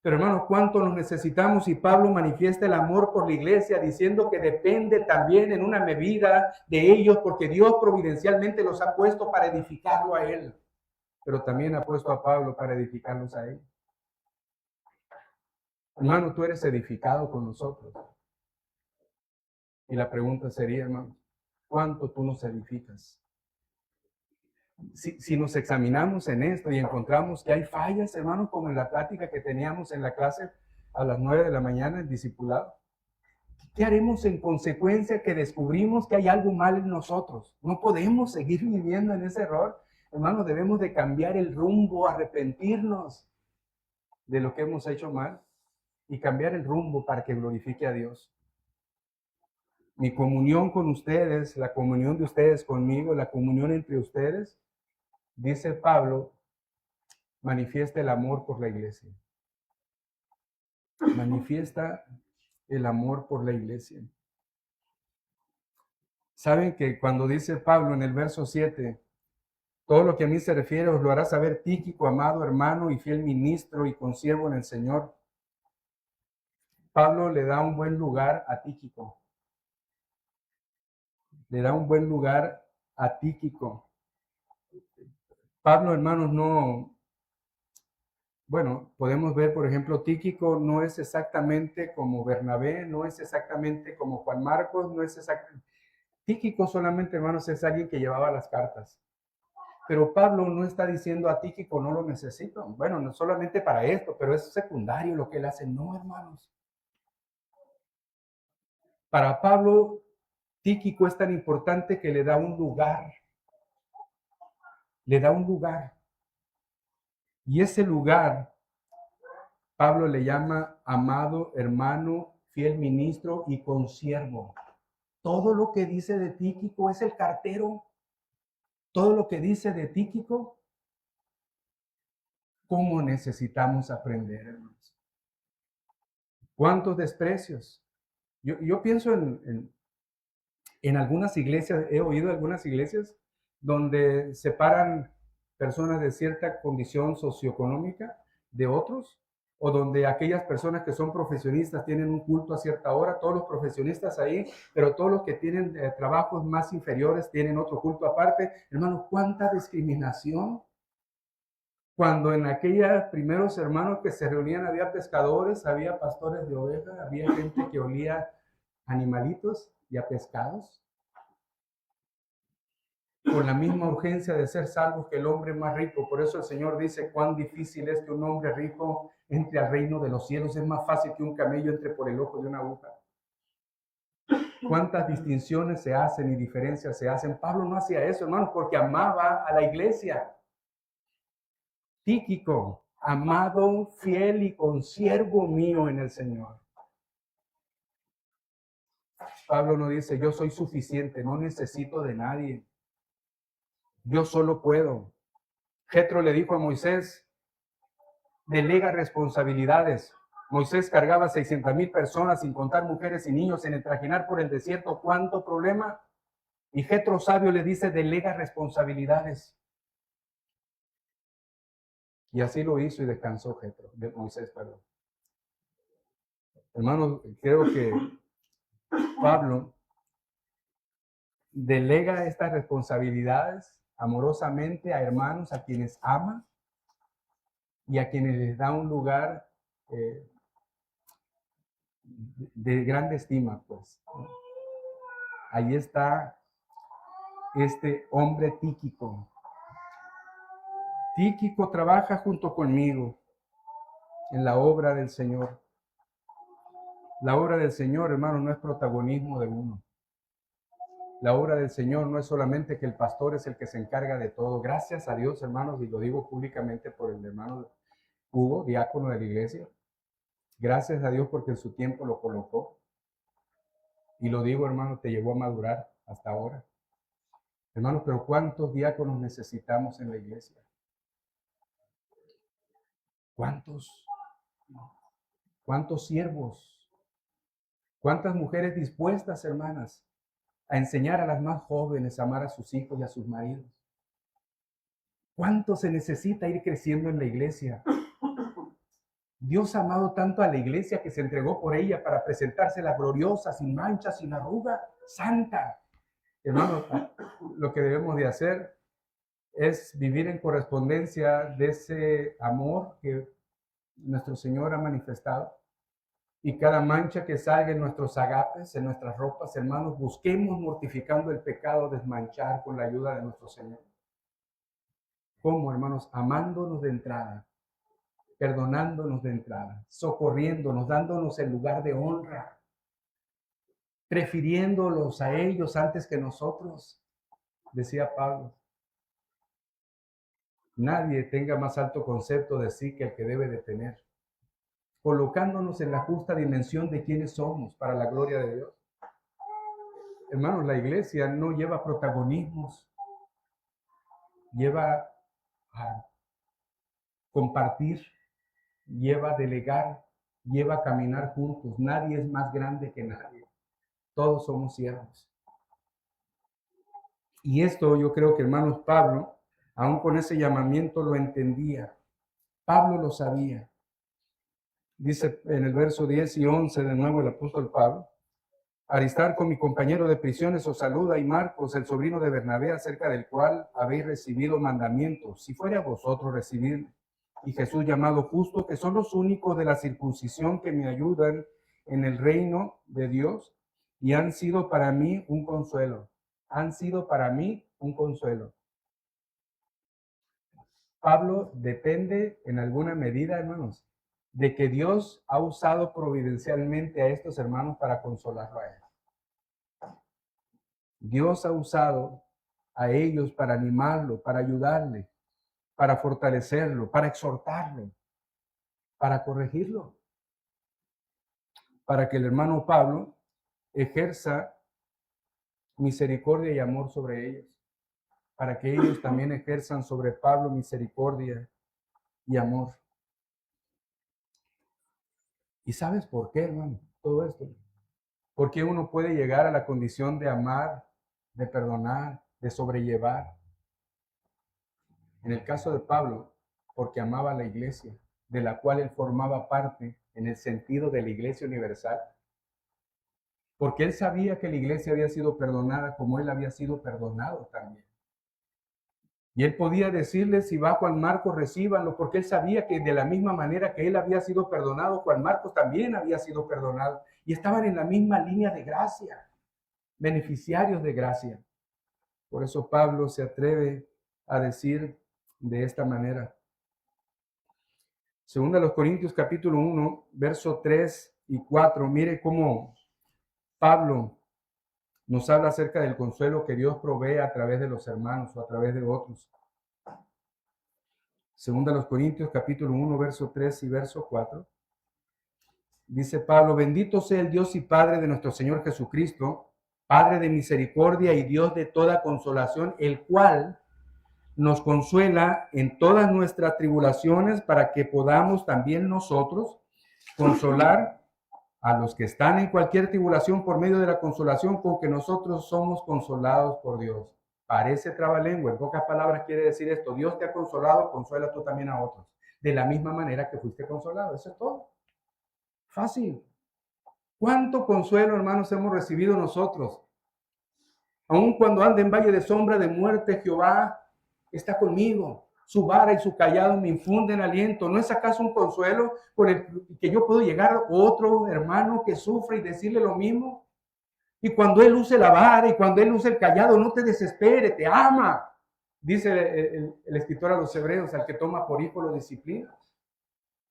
Pero hermanos, ¿cuánto nos necesitamos? Y Pablo manifiesta el amor por la iglesia diciendo que depende también en una medida de ellos porque Dios providencialmente los ha puesto para edificarlo a él, pero también ha puesto a Pablo para edificarlos a él. Hermano, tú eres edificado con nosotros. Y la pregunta sería, hermano, ¿cuánto tú nos edificas? Si nos examinamos en esto y encontramos que hay fallas, hermano, como en la plática que teníamos en la clase a las 9 de la mañana, el discipulado, ¿qué haremos en consecuencia que descubrimos que hay algo mal en nosotros? No podemos seguir viviendo en ese error. Hermano, debemos de cambiar el rumbo, arrepentirnos de lo que hemos hecho mal y cambiar el rumbo para que glorifique a Dios. Mi comunión con ustedes, la comunión de ustedes conmigo, la comunión entre ustedes, dice Pablo, manifiesta el amor por la iglesia. Manifiesta el amor por la iglesia. Saben que cuando dice Pablo en el verso 7, todo lo que a mí se refiere os lo hará saber Tíquico, amado hermano y fiel ministro y consiervo en el Señor. Pablo le da un buen lugar a Tíquico. Le da un buen lugar a Tíquico. Pablo, hermanos, no... Bueno, podemos ver, por ejemplo, Tíquico no es exactamente como Bernabé, no es exactamente como Juan Marcos, no es exactamente... Tíquico solamente, hermanos, es alguien que llevaba las cartas. Pero Pablo no está diciendo a Tíquico, no lo necesito. Bueno, no solamente para esto, pero es secundario lo que él hace. No, hermanos. Para Pablo, Tíquico es tan importante que le da un lugar. Le da un lugar. Y ese lugar, Pablo le llama amado hermano, fiel ministro y consiervo. Todo lo que dice de Tíquico es el cartero. Todo lo que dice de Tíquico, ¿cómo necesitamos aprender, hermanos? ¿Cuántos desprecios? Yo pienso en algunas iglesias, he oído algunas iglesias donde separan personas de cierta condición socioeconómica de otros, o donde aquellas personas que son profesionistas tienen un culto a cierta hora, todos los profesionistas ahí, pero todos los que tienen trabajos más inferiores tienen otro culto aparte. Hermanos, ¿cuánta discriminación? Cuando en aquellos primeros hermanos que se reunían había pescadores, había pastores de ovejas, había gente que olía animalitos y a pescados, con la misma urgencia de ser salvos que el hombre más rico. Por eso el Señor dice cuán difícil es que un hombre rico entre al reino de los cielos. Es más fácil que un camello entre por el ojo de una aguja. Cuántas distinciones se hacen y diferencias se hacen. Pablo no hacía eso, hermanos, porque amaba a la iglesia. Tíquico, amado, fiel y consiervo mío en el Señor. Pablo no dice, yo soy suficiente, no necesito de nadie. Yo solo puedo. Jetro le dijo a Moisés, delega responsabilidades. Moisés cargaba 600,000 personas, sin contar mujeres y niños, en el trajinar por el desierto. ¿Cuánto problema? Y Jetro sabio le dice, delega responsabilidades. Y así lo hizo y descansó Jetro, de Moisés, perdón. Hermanos, creo que Pablo delega estas responsabilidades amorosamente a hermanos a quienes ama y a quienes les da un lugar de grande estima, pues. Ahí está este hombre Tíquico. Tíquico trabaja junto conmigo en la obra del Señor. La obra del Señor, hermano, no es protagonismo de uno. La obra del Señor no es solamente que el pastor es el que se encarga de todo. Gracias a Dios, hermanos, y lo digo públicamente por el hermano Hugo, diácono de la iglesia. Gracias a Dios porque en su tiempo lo colocó. Y lo digo, hermano, te llevó a madurar hasta ahora. Hermanos, pero ¿cuántos diáconos necesitamos en la iglesia? ¿Cuántos? ¿Cuántos siervos? ¿Cuántas mujeres dispuestas, hermanas, a enseñar a las más jóvenes a amar a sus hijos y a sus maridos? ¿Cuánto se necesita ir creciendo en la iglesia? Dios ha amado tanto a la iglesia que se entregó por ella para presentársela gloriosa, sin mancha, sin arruga, santa. Hermanos, lo que debemos de hacer es vivir en correspondencia de ese amor que nuestro Señor ha manifestado. Y cada mancha que salga en nuestros agapes, en nuestras ropas, hermanos, busquemos mortificando el pecado, desmanchar con la ayuda de nuestro Señor. ¿Cómo, hermanos? Amándonos de entrada, perdonándonos de entrada, socorriéndonos, dándonos el lugar de honra, prefiriéndolos a ellos antes que nosotros, decía Pablo. Nadie tenga más alto concepto de sí que el que debe de tener, colocándonos en la justa dimensión de quienes somos para la gloria de Dios. Hermanos, la iglesia no lleva protagonismos, lleva a compartir, lleva a delegar, lleva a caminar juntos. Nadie es más grande que nadie. Todos somos siervos. Y esto yo creo que, hermanos, Pablo, aún con ese llamamiento, lo entendía. Pablo lo sabía. Dice en el verso 10 y 11 de nuevo el apóstol Pablo: Aristarco, mi compañero de prisiones, os saluda, y Marcos, el sobrino de Bernabé, acerca del cual habéis recibido mandamientos, si fuere a vosotros recibirle. Y Jesús, llamado Justo, que son los únicos de la circuncisión que me ayudan en el reino de Dios, y han sido para mí un consuelo. Han sido para mí un consuelo. Pablo depende en alguna medida, hermanos, de que Dios ha usado providencialmente a estos hermanos para consolarlo a él. Dios ha usado a ellos para animarlo, para ayudarle, para fortalecerlo, para exhortarlo, para corregirlo, para que el hermano Pablo ejerza misericordia y amor sobre ellos, para que ellos también ejerzan sobre Pablo misericordia y amor. ¿Y sabes por qué, hermano? Todo esto. Porque uno puede llegar a la condición de amar, de perdonar, de sobrellevar. En el caso de Pablo, porque amaba a la iglesia, de la cual él formaba parte en el sentido de la iglesia universal. Porque él sabía que la iglesia había sido perdonada como él había sido perdonado también. Y él podía decirles: si va Juan Marcos, recíbanlo, porque él sabía que de la misma manera que él había sido perdonado, Juan Marcos también había sido perdonado. Y estaban en la misma línea de gracia, beneficiarios de gracia. Por eso Pablo se atreve a decir de esta manera. Segunda a los Corintios capítulo 1, verso 3 y 4. Mire cómo Pablo nos habla acerca del consuelo que Dios provee a través de los hermanos o a través de otros. Segunda a los Corintios capítulo 1, verso 3 y verso 4. Dice Pablo: bendito sea el Dios y Padre de nuestro Señor Jesucristo, Padre de misericordia y Dios de toda consolación, el cual nos consuela en todas nuestras tribulaciones, para que podamos también nosotros consolar a los que están en cualquier tribulación por medio de la consolación con que nosotros somos consolados por Dios. Parece trabalengua, en pocas palabras quiere decir esto: Dios te ha consolado, consuela tú también a otros, de la misma manera que fuiste consolado. Eso es todo. Fácil. ¿Cuánto consuelo, hermanos, hemos recibido nosotros? Aun cuando ande en valle de sombra de muerte, Jehová está conmigo. Su vara y su callado me infunden aliento. ¿No es acaso un consuelo por el que yo puedo llegar a otro hermano que sufre y decirle lo mismo? Y cuando él use la vara y cuando él use el callado, no te desespere, te ama. Dice el escritor a los hebreos: al que toma por hijo lo disciplina.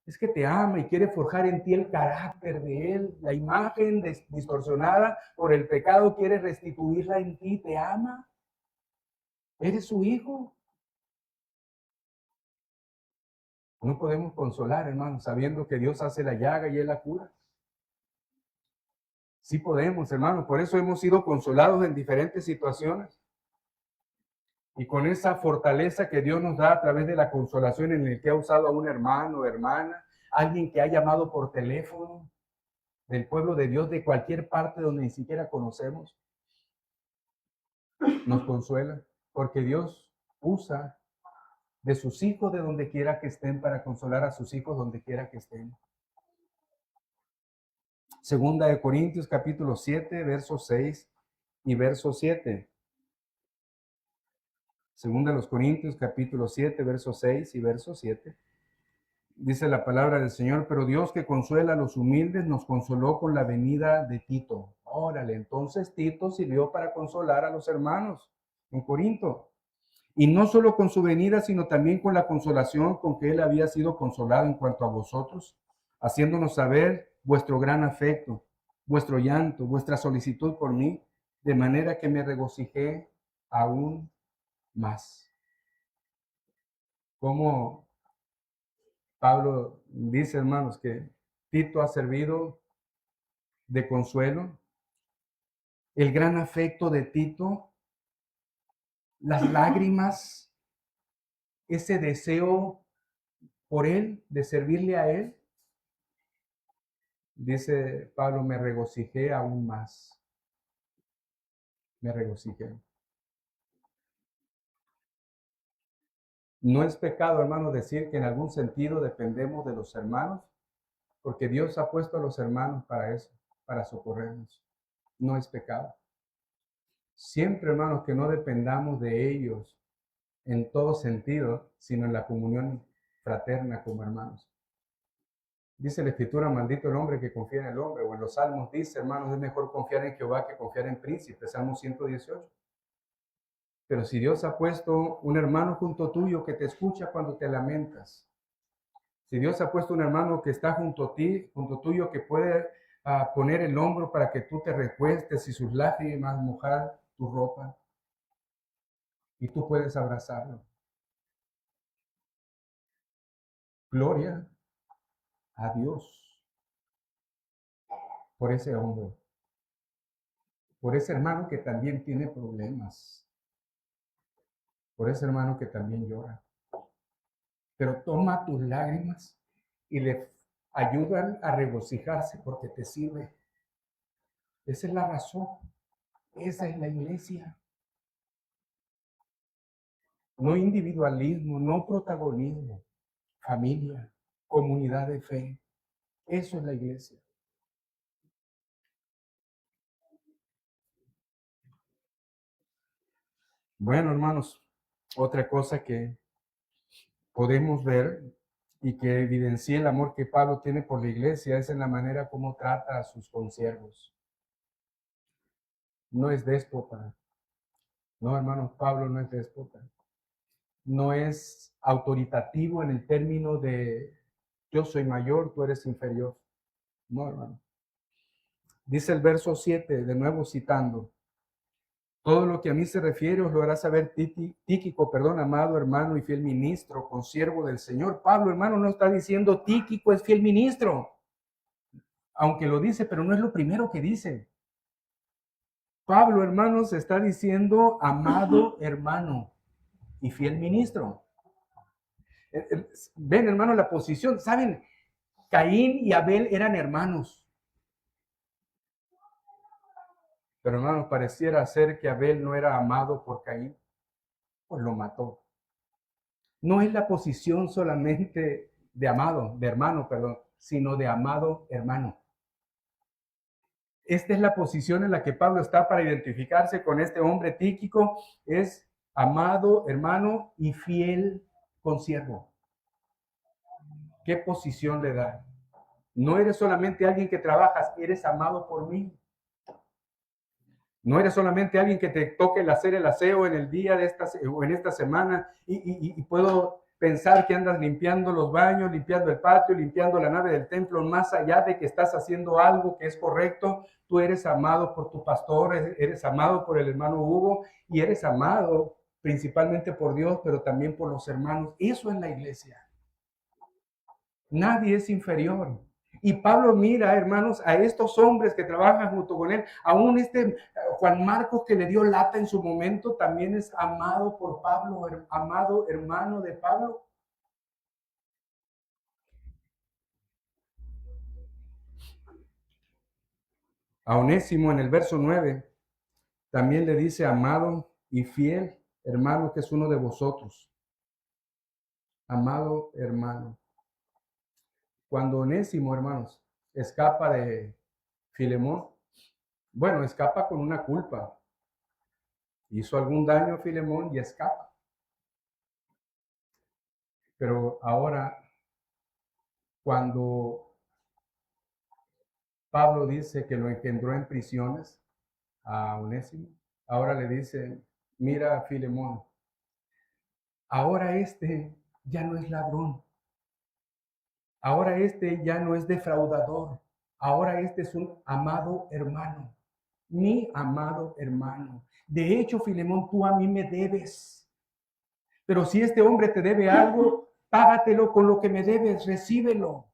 Es que te ama y quiere forjar en ti el carácter de él. La imagen distorsionada por el pecado quiere restituirla en ti. Te ama. Eres su hijo. No podemos consolar, hermanos, sabiendo que Dios hace la llaga y él la cura. Sí podemos, hermanos. Por eso hemos sido consolados en diferentes situaciones. Y con esa fortaleza que Dios nos da a través de la consolación, en el que ha usado a un hermano o hermana, alguien que ha llamado por teléfono del pueblo de Dios, de cualquier parte donde ni siquiera conocemos, nos consuela, porque Dios usa de sus hijos de donde quiera que estén, para consolar a sus hijos donde quiera que estén. Segunda de Corintios capítulo 7, verso 6 y verso 7. Segunda de los Corintios capítulo 7, verso 6 y verso 7. Dice la palabra del Señor: pero Dios, que consuela a los humildes, nos consoló con la venida de Tito. Órale, entonces Tito sirvió para consolar a los hermanos en Corinto. Y no solo con su venida, sino también con la consolación con que él había sido consolado en cuanto a vosotros, haciéndonos saber vuestro gran afecto, vuestro llanto, vuestra solicitud por mí, de manera que me regocijé aún más. Como Pablo dice, hermanos, que Tito ha servido de consuelo. El gran afecto de Tito, las lágrimas, ese deseo por él, de servirle a él. Dice Pablo, me regocijé aún más. Me regocijé. No es pecado, hermanos, decir que en algún sentido dependemos de los hermanos, porque Dios ha puesto a los hermanos para eso, para socorrernos. No es pecado. Siempre, hermanos, que no dependamos de ellos en todo sentido, sino en la comunión fraterna como hermanos. Dice la Escritura, maldito el hombre que confía en el hombre, o en los Salmos dice, hermanos, es mejor confiar en Jehová que confiar en príncipes, Salmo 118. Pero si Dios ha puesto un hermano junto tuyo que te escucha cuando te lamentas, si Dios ha puesto un hermano que está junto a ti, junto tuyo, que puede poner el hombro para que tú te recuestes y sus lágrimas mojar tu ropa, y tú puedes abrazarlo. Gloria a Dios por ese hombre, por ese hermano que también tiene problemas, por ese hermano que también llora. Pero toma tus lágrimas y le ayudan a regocijarse porque te sirve. Esa es la razón. Esa es la iglesia. No individualismo, no protagonismo. Familia, comunidad de fe. Eso es la iglesia. Bueno, hermanos, otra cosa que podemos ver y que evidencia el amor que Pablo tiene por la iglesia es en la manera como trata a sus consiervos. No es déspota. No, hermanos, Pablo no es déspota. No es autoritativo en el término de yo soy mayor, tú eres inferior. No, hermano. Dice el verso 7, de nuevo citando: todo lo que a mí se refiere os lo hará saber Tíquico, amado hermano y fiel ministro, consiervo del Señor. Pablo, hermano, no está diciendo Tíquico es fiel ministro, aunque lo dice, pero no es lo primero que dice. Pablo, hermanos, está diciendo amado hermano y fiel ministro. Ven, hermano, la posición. ¿Saben? Caín y Abel eran hermanos. Pero, hermanos, pareciera ser que Abel no era amado por Caín, pues lo mató. No es la posición solamente de amado, de hermano, perdón, sino de amado hermano. Esta es la posición en la que Pablo está para identificarse con este hombre Tíquico, es amado hermano y fiel consiervo. ¿Qué posición le da? No eres solamente alguien que trabajas, eres amado por mí. No eres solamente alguien que te toque el hacer el aseo en el día de o en esta semana y puedo pensar que andas limpiando los baños, limpiando el patio, limpiando la nave del templo. Más allá de que estás haciendo algo que es correcto, tú eres amado por tu pastor, eres amado por el hermano Hugo y eres amado principalmente por Dios, pero también por los hermanos. Eso es la iglesia. Nadie es inferior. Y Pablo mira, hermanos, a estos hombres que trabajan junto con él. Aún Juan Marcos, que le dio lata en su momento, también es amado por Pablo, amado hermano de Pablo. A Onésimo, en el verso 9, también le dice amado y fiel hermano, que es uno de vosotros. amado hermano. Cuando Onésimo, hermanos, escapa de Filemón, bueno, escapa con una culpa. Hizo algún daño a Filemón y escapa. Pero ahora, cuando Pablo dice que lo engendró en prisiones a Onésimo, ahora le dice, mira, Filemón, ahora este ya no es ladrón, ahora este ya no es defraudador, ahora este es un amado hermano, mi amado hermano. De hecho, Filemón, tú a mí me debes, pero si este hombre te debe algo, págatelo con lo que me debes, recíbelo.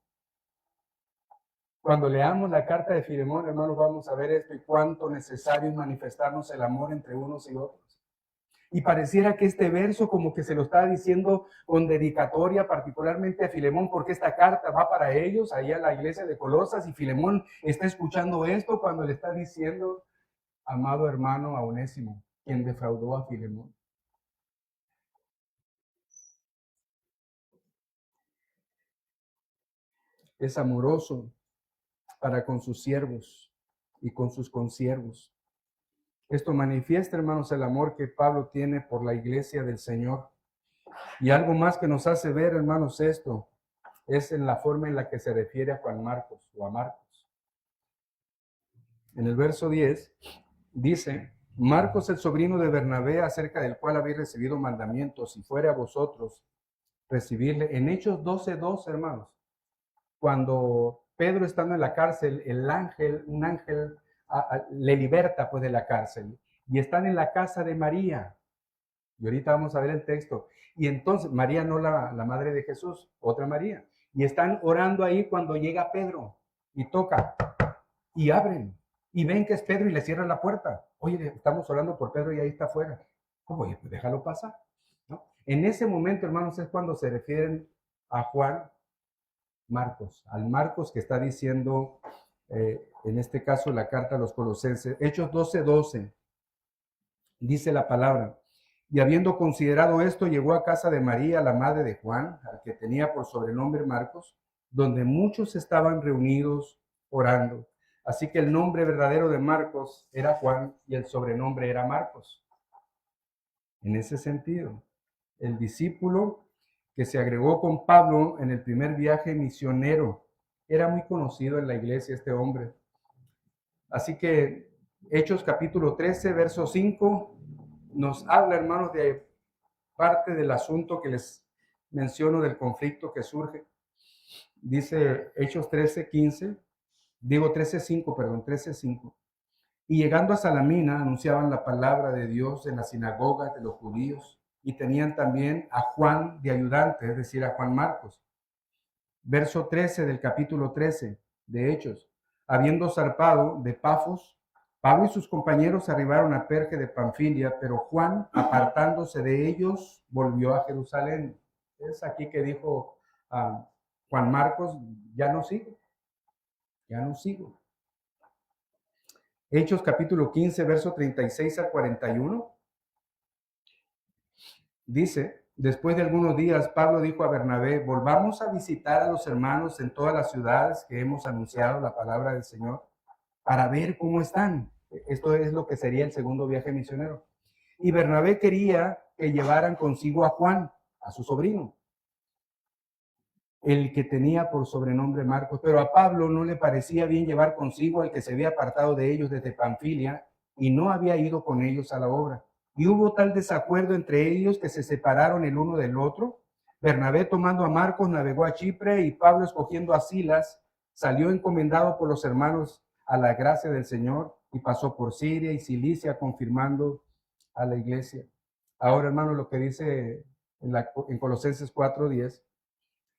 Cuando leamos la carta de Filemón, hermanos, vamos a ver esto y cuánto necesario es manifestarnos el amor entre unos y otros. Y pareciera que este verso como que se lo está diciendo con dedicatoria particularmente a Filemón, porque esta carta va para ellos, ahí a la iglesia de Colosas, y Filemón está escuchando esto cuando le está diciendo, amado hermano, a Onésimo, quien defraudó a Filemón. Es amoroso para con sus siervos y con sus consiervos. Esto manifiesta, hermanos, el amor que Pablo tiene por la iglesia del Señor. Y algo más que nos hace ver, hermanos, esto es en la forma en la que se refiere a Juan Marcos o a Marcos. En el verso 10 dice, Marcos, el sobrino de Bernabé, acerca del cual habéis recibido mandamientos, si fuere a vosotros recibirle. En Hechos 12:2, hermanos, cuando Pedro estando en la cárcel, un ángel le liberta pues de la cárcel y están en la casa de María. Y ahorita vamos a ver el texto. Y entonces, María no la madre de Jesús, otra María. Y están orando ahí cuando llega Pedro y toca y abren y ven que es Pedro y le cierran la puerta. Oye, estamos orando por Pedro y ahí está afuera. Oye, pues déjalo pasar, ¿no? En ese momento, hermanos, es cuando se refieren a Juan Marcos, al Marcos que está diciendo, en este caso, la carta a los Colosenses. Hechos 12:12, dice la palabra. Y habiendo considerado esto, llegó a casa de María, la madre de Juan, al que tenía por sobrenombre Marcos, donde muchos estaban reunidos orando. Así que el nombre verdadero de Marcos era Juan y el sobrenombre era Marcos. En ese sentido, el discípulo que se agregó con Pablo en el primer viaje misionero, era muy conocido en la iglesia este hombre. Así que Hechos capítulo 13, verso 5, nos habla, hermanos, de parte del asunto que les menciono del conflicto que surge. Dice Hechos 13:15, digo 13:5, perdón, 13:5. Y llegando a Salamina, anunciaban la palabra de Dios en las sinagogas de los judíos y tenían también a Juan de ayudante, es decir, a Juan Marcos. Verso 13 del capítulo 13 de Hechos. Habiendo zarpado de Pafos, Pablo y sus compañeros arribaron a Perge de Panfilia, pero Juan, apartándose de ellos, volvió a Jerusalén. Es aquí que dijo Juan Marcos, ya no sigo, ya no sigo. Hechos capítulo 15, verso 36 al 41. Dice, después de algunos días, Pablo dijo a Bernabé, volvamos a visitar a los hermanos en todas las ciudades que hemos anunciado la palabra del Señor, para ver cómo están. Esto es lo que sería el segundo viaje misionero. Y Bernabé quería que llevaran consigo a Juan, a su sobrino, el que tenía por sobrenombre Marcos, pero a Pablo no le parecía bien llevar consigo al que se había apartado de ellos desde Panfilia y no había ido con ellos a la obra. Y hubo tal desacuerdo entre ellos que se separaron el uno del otro. Bernabé, tomando a Marcos, navegó a Chipre, y Pablo, escogiendo a Silas, salió encomendado por los hermanos a la gracia del Señor y pasó por Siria y Cilicia, confirmando a la iglesia. Ahora, hermano, lo que dice en Colosenses 4:10,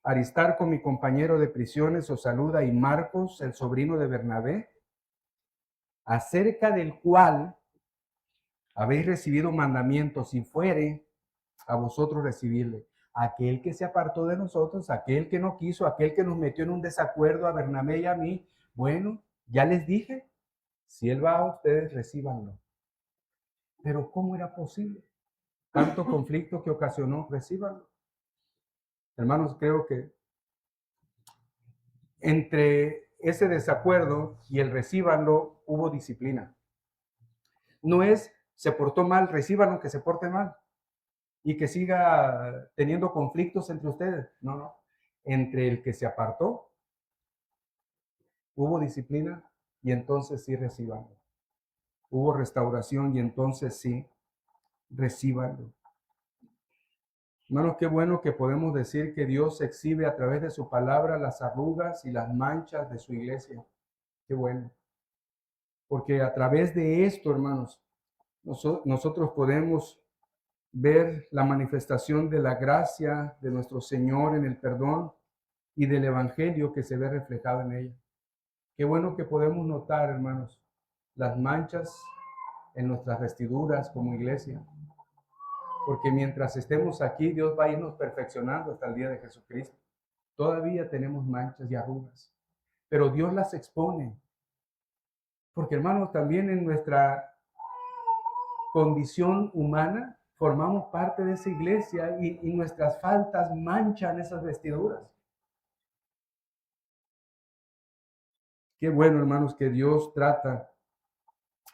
Aristarco, mi compañero de prisiones, os saluda, y Marcos, el sobrino de Bernabé, acerca del cual habéis recibido mandamientos, si fuere a vosotros recibirle. Aquel que se apartó de nosotros, aquel que no quiso, aquel que nos metió en un desacuerdo a Bernabé y a mí, bueno, ya les dije, si él va a ustedes, recíbanlo. Pero ¿cómo era posible? Tanto conflicto que ocasionó, recíbanlo. Hermanos, creo que entre ese desacuerdo y el recíbanlo hubo disciplina. No es se portó mal, reciban que se porte mal y que siga teniendo conflictos entre ustedes. No, no. Entre el que se apartó, hubo disciplina y entonces sí recibanlo. Hubo restauración y entonces sí recibanlo. Hermanos, qué bueno que podemos decir que Dios exhibe a través de su palabra las arrugas y las manchas de su iglesia. Qué bueno. Porque a través de esto, hermanos, nosotros podemos ver la manifestación de la gracia de nuestro Señor en el perdón y del Evangelio que se ve reflejado en ella. Qué bueno que podemos notar, hermanos, las manchas en nuestras vestiduras como iglesia. Porque mientras estemos aquí, Dios va a irnos perfeccionando hasta el día de Jesucristo. Todavía tenemos manchas y arrugas, pero Dios las expone. Porque, hermanos, también en nuestra condición humana formamos parte de esa iglesia y nuestras faltas manchan esas vestiduras. Qué bueno, hermanos, que Dios trata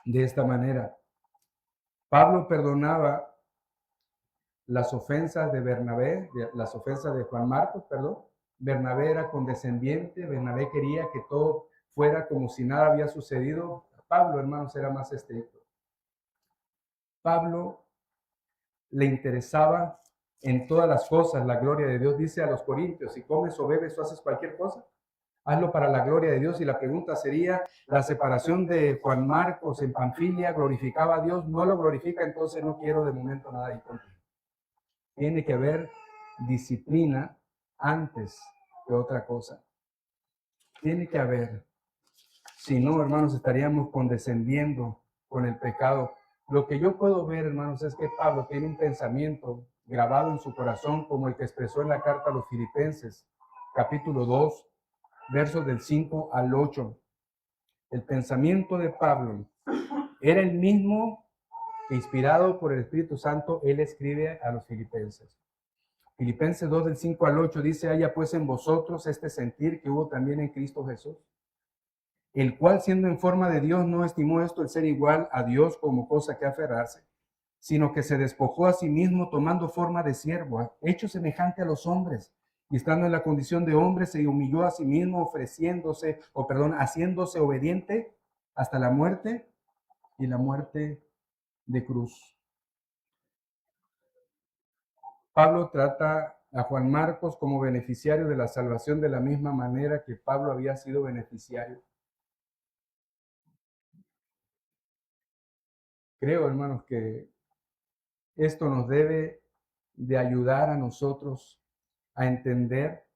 de esta manera. Pablo perdonaba las ofensas de Bernabé, las ofensas de Juan Marcos, perdón. Bernabé era condescendiente, Bernabé quería que todo fuera como si nada había sucedido. Pablo, hermanos, era más estricto. Pablo le interesaba en todas las cosas la gloria de Dios. Dice a los corintios, si comes o bebes o haces cualquier cosa, hazlo para la gloria de Dios. Y la pregunta sería, la separación de Juan Marcos en Panfilia, ¿glorificaba a Dios? No lo glorifica, entonces no quiero de momento nada ahí contigo. Tiene que haber disciplina antes que otra cosa. Tiene que haber. Si no, hermanos, estaríamos condescendiendo con el pecado. Lo que yo puedo ver, hermanos, es que Pablo tiene un pensamiento grabado en su corazón como el que expresó en la carta a los Filipenses, capítulo 2, versos del 5 al 8. El pensamiento de Pablo era el mismo que, inspirado por el Espíritu Santo, él escribe a los Filipenses. Filipenses 2 del 5 al 8 dice, haya pues en vosotros este sentir que hubo también en Cristo Jesús, el cual siendo en forma de Dios no estimó esto el ser igual a Dios como cosa que aferrarse, sino que se despojó a sí mismo tomando forma de siervo, hecho semejante a los hombres, y estando en la condición de hombre se humilló a sí mismo haciéndose obediente hasta la muerte y la muerte de cruz. Pablo trata a Juan Marcos como beneficiario de la salvación de la misma manera que Pablo había sido beneficiario. Creo, hermanos, que esto nos debe de ayudar a nosotros a entender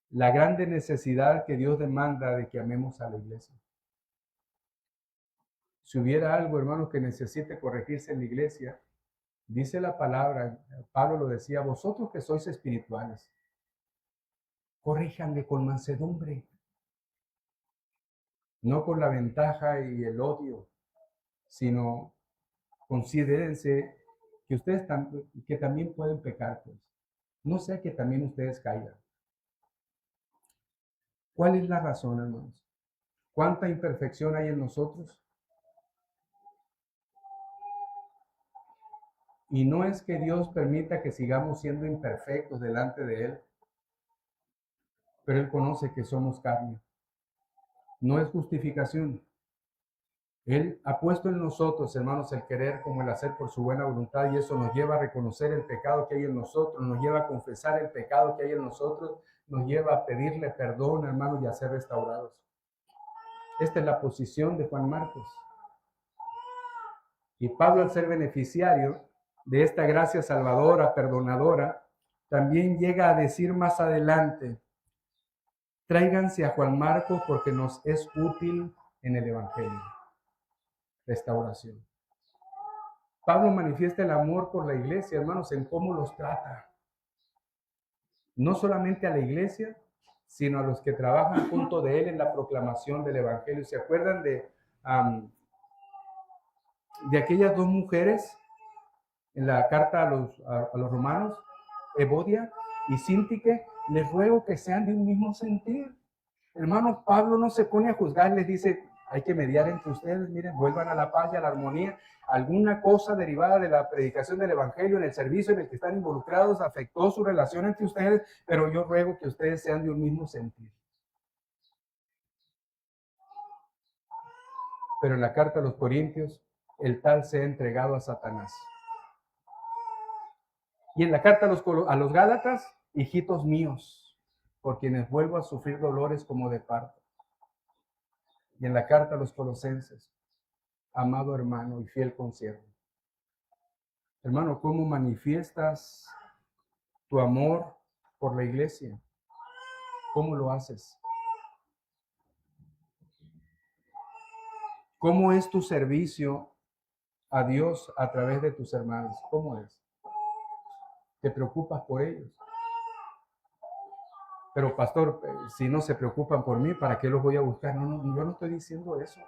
la grande necesidad que Dios demanda de que amemos a la iglesia. Si hubiera algo, hermanos, que necesite corregirse en la iglesia, dice la palabra, Pablo lo decía, vosotros que sois espirituales, corríjanle con mansedumbre, no con la ventaja y el odio, sino considérense que ustedes que también pueden pecar, pues. No sea que también ustedes caigan. ¿Cuál es la razón, hermanos? ¿Cuánta imperfección hay en nosotros? Y no es que Dios permita que sigamos siendo imperfectos delante de Él, pero Él conoce que somos carne. No es justificación. Él ha puesto en nosotros, hermanos, el querer como el hacer por su buena voluntad, y eso nos lleva a reconocer el pecado que hay en nosotros, nos lleva a confesar el pecado que hay en nosotros, nos lleva a pedirle perdón, hermanos, y a ser restaurados. Esta es la posición de Juan Marcos. Y Pablo, al ser beneficiario de esta gracia salvadora, perdonadora, también llega a decir más adelante, tráiganse a Juan Marcos porque nos es útil en el Evangelio. Restauración. Pablo manifiesta el amor por la iglesia, hermanos, en cómo los trata. No solamente a la iglesia, sino a los que trabajan junto de él en la proclamación del Evangelio. ¿Se acuerdan de aquellas dos mujeres en la carta a los romanos? Evodia y Síntique, les ruego que sean de un mismo sentir. Hermanos, Pablo no se pone a juzgar, les dice, hay que mediar entre ustedes, miren, vuelvan a la paz y a la armonía. Alguna cosa derivada de la predicación del evangelio en el servicio en el que están involucrados afectó su relación entre ustedes, pero yo ruego que ustedes sean de un mismo sentir. Pero en la carta a los Corintios, el tal se ha entregado a Satanás. Y en la carta a los Gálatas, hijitos míos, por quienes vuelvo a sufrir dolores como de parto. Y en la carta a los Colosenses, amado hermano y fiel consiervo. Hermano, ¿cómo manifiestas tu amor por la iglesia? ¿Cómo lo haces? ¿Cómo es tu servicio a Dios a través de tus hermanos? ¿Cómo es? ¿Te preocupas por ellos? Pero pastor, si no se preocupan por mí, ¿para qué los voy a buscar? No, yo no estoy diciendo eso.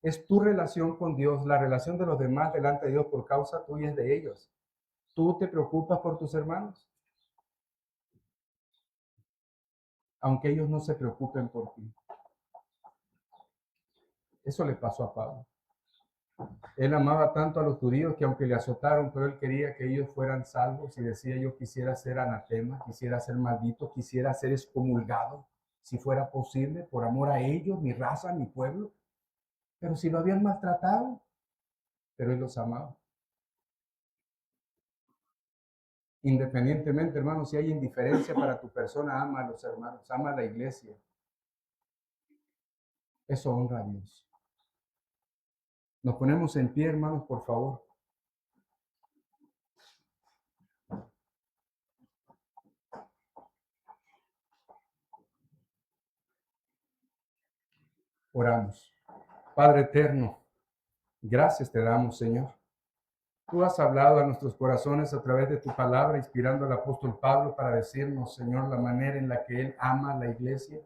Es tu relación con Dios, la relación de los demás delante de Dios por causa tuya es de ellos. ¿Tú te preocupas por tus hermanos? Aunque ellos no se preocupen por ti. Eso le pasó a Pablo. Él amaba tanto a los judíos que aunque le azotaron, pero él quería que ellos fueran salvos y decía, yo quisiera ser anatema, quisiera ser maldito, quisiera ser excomulgado, si fuera posible, por amor a ellos, mi raza, mi pueblo. Pero si lo habían maltratado, pero él los amaba. Independientemente, hermano, si hay indiferencia para tu persona, ama a los hermanos, ama a la iglesia. Eso honra a Dios. Nos ponemos en pie, hermanos, por favor. Oramos. Padre eterno, gracias te damos, Señor. Tú has hablado a nuestros corazones a través de tu palabra, inspirando al apóstol Pablo para decirnos, Señor, la manera en la que él ama a la iglesia,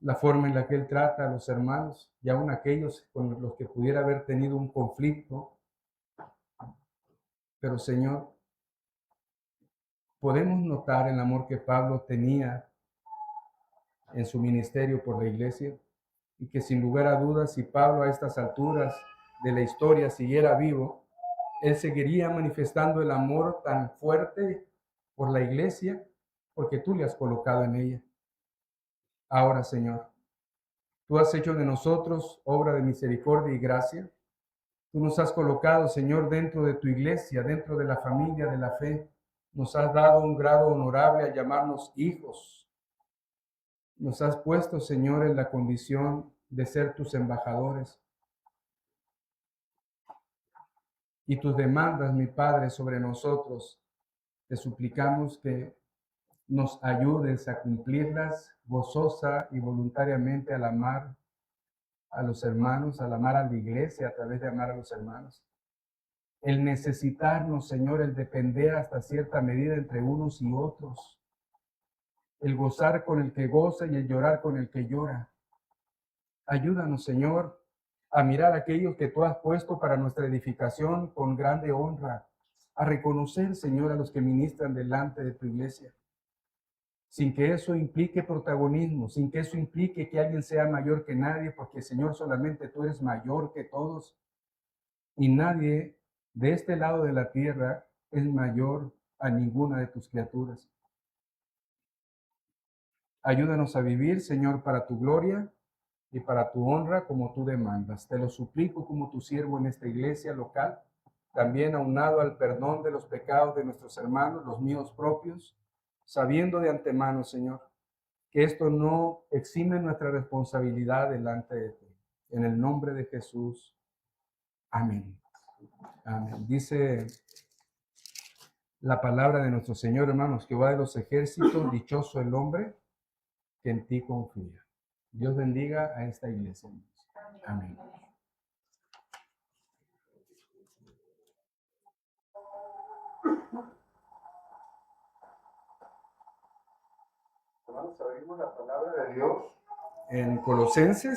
la forma en la que él trata a los hermanos y aun aquellos con los que pudiera haber tenido un conflicto. Pero, Señor, podemos notar el amor que Pablo tenía en su ministerio por la iglesia y que sin lugar a dudas, si Pablo a estas alturas de la historia siguiera vivo, él seguiría manifestando el amor tan fuerte por la iglesia porque tú le has colocado en ella. Ahora, Señor, tú has hecho de nosotros obra de misericordia y gracia. Tú nos has colocado, Señor, dentro de tu iglesia, dentro de la familia de la fe. Nos has dado un grado honorable a llamarnos hijos. Nos has puesto, Señor, en la condición de ser tus embajadores. Y tus demandas, mi Padre, sobre nosotros, te suplicamos que nos ayudes a cumplirlas gozosa y voluntariamente al amar a los hermanos, al amar a la iglesia a través de amar a los hermanos. El necesitarnos, Señor, el depender hasta cierta medida entre unos y otros. El gozar con el que goza y el llorar con el que llora. Ayúdanos, Señor, a mirar a aquellos que tú has puesto para nuestra edificación con grande honra, a reconocer, Señor, a los que ministran delante de tu iglesia, sin que eso implique protagonismo, sin que eso implique que alguien sea mayor que nadie, porque, Señor, solamente tú eres mayor que todos y nadie de este lado de la tierra es mayor a ninguna de tus criaturas. Ayúdanos a vivir, Señor, para tu gloria y para tu honra como tú demandas. Te lo suplico como tu siervo en esta iglesia local, también aunado al perdón de los pecados de nuestros hermanos, los míos propios, sabiendo de antemano, Señor, que esto no exime nuestra responsabilidad delante de ti. En el nombre de Jesús. Amén. Amén. Dice la palabra de nuestro Señor, hermanos, Jehová de los ejércitos, dichoso el hombre que en ti confía. Dios bendiga a esta iglesia. Amén. Hermanos, abrimos la palabra de Dios en Colosenses.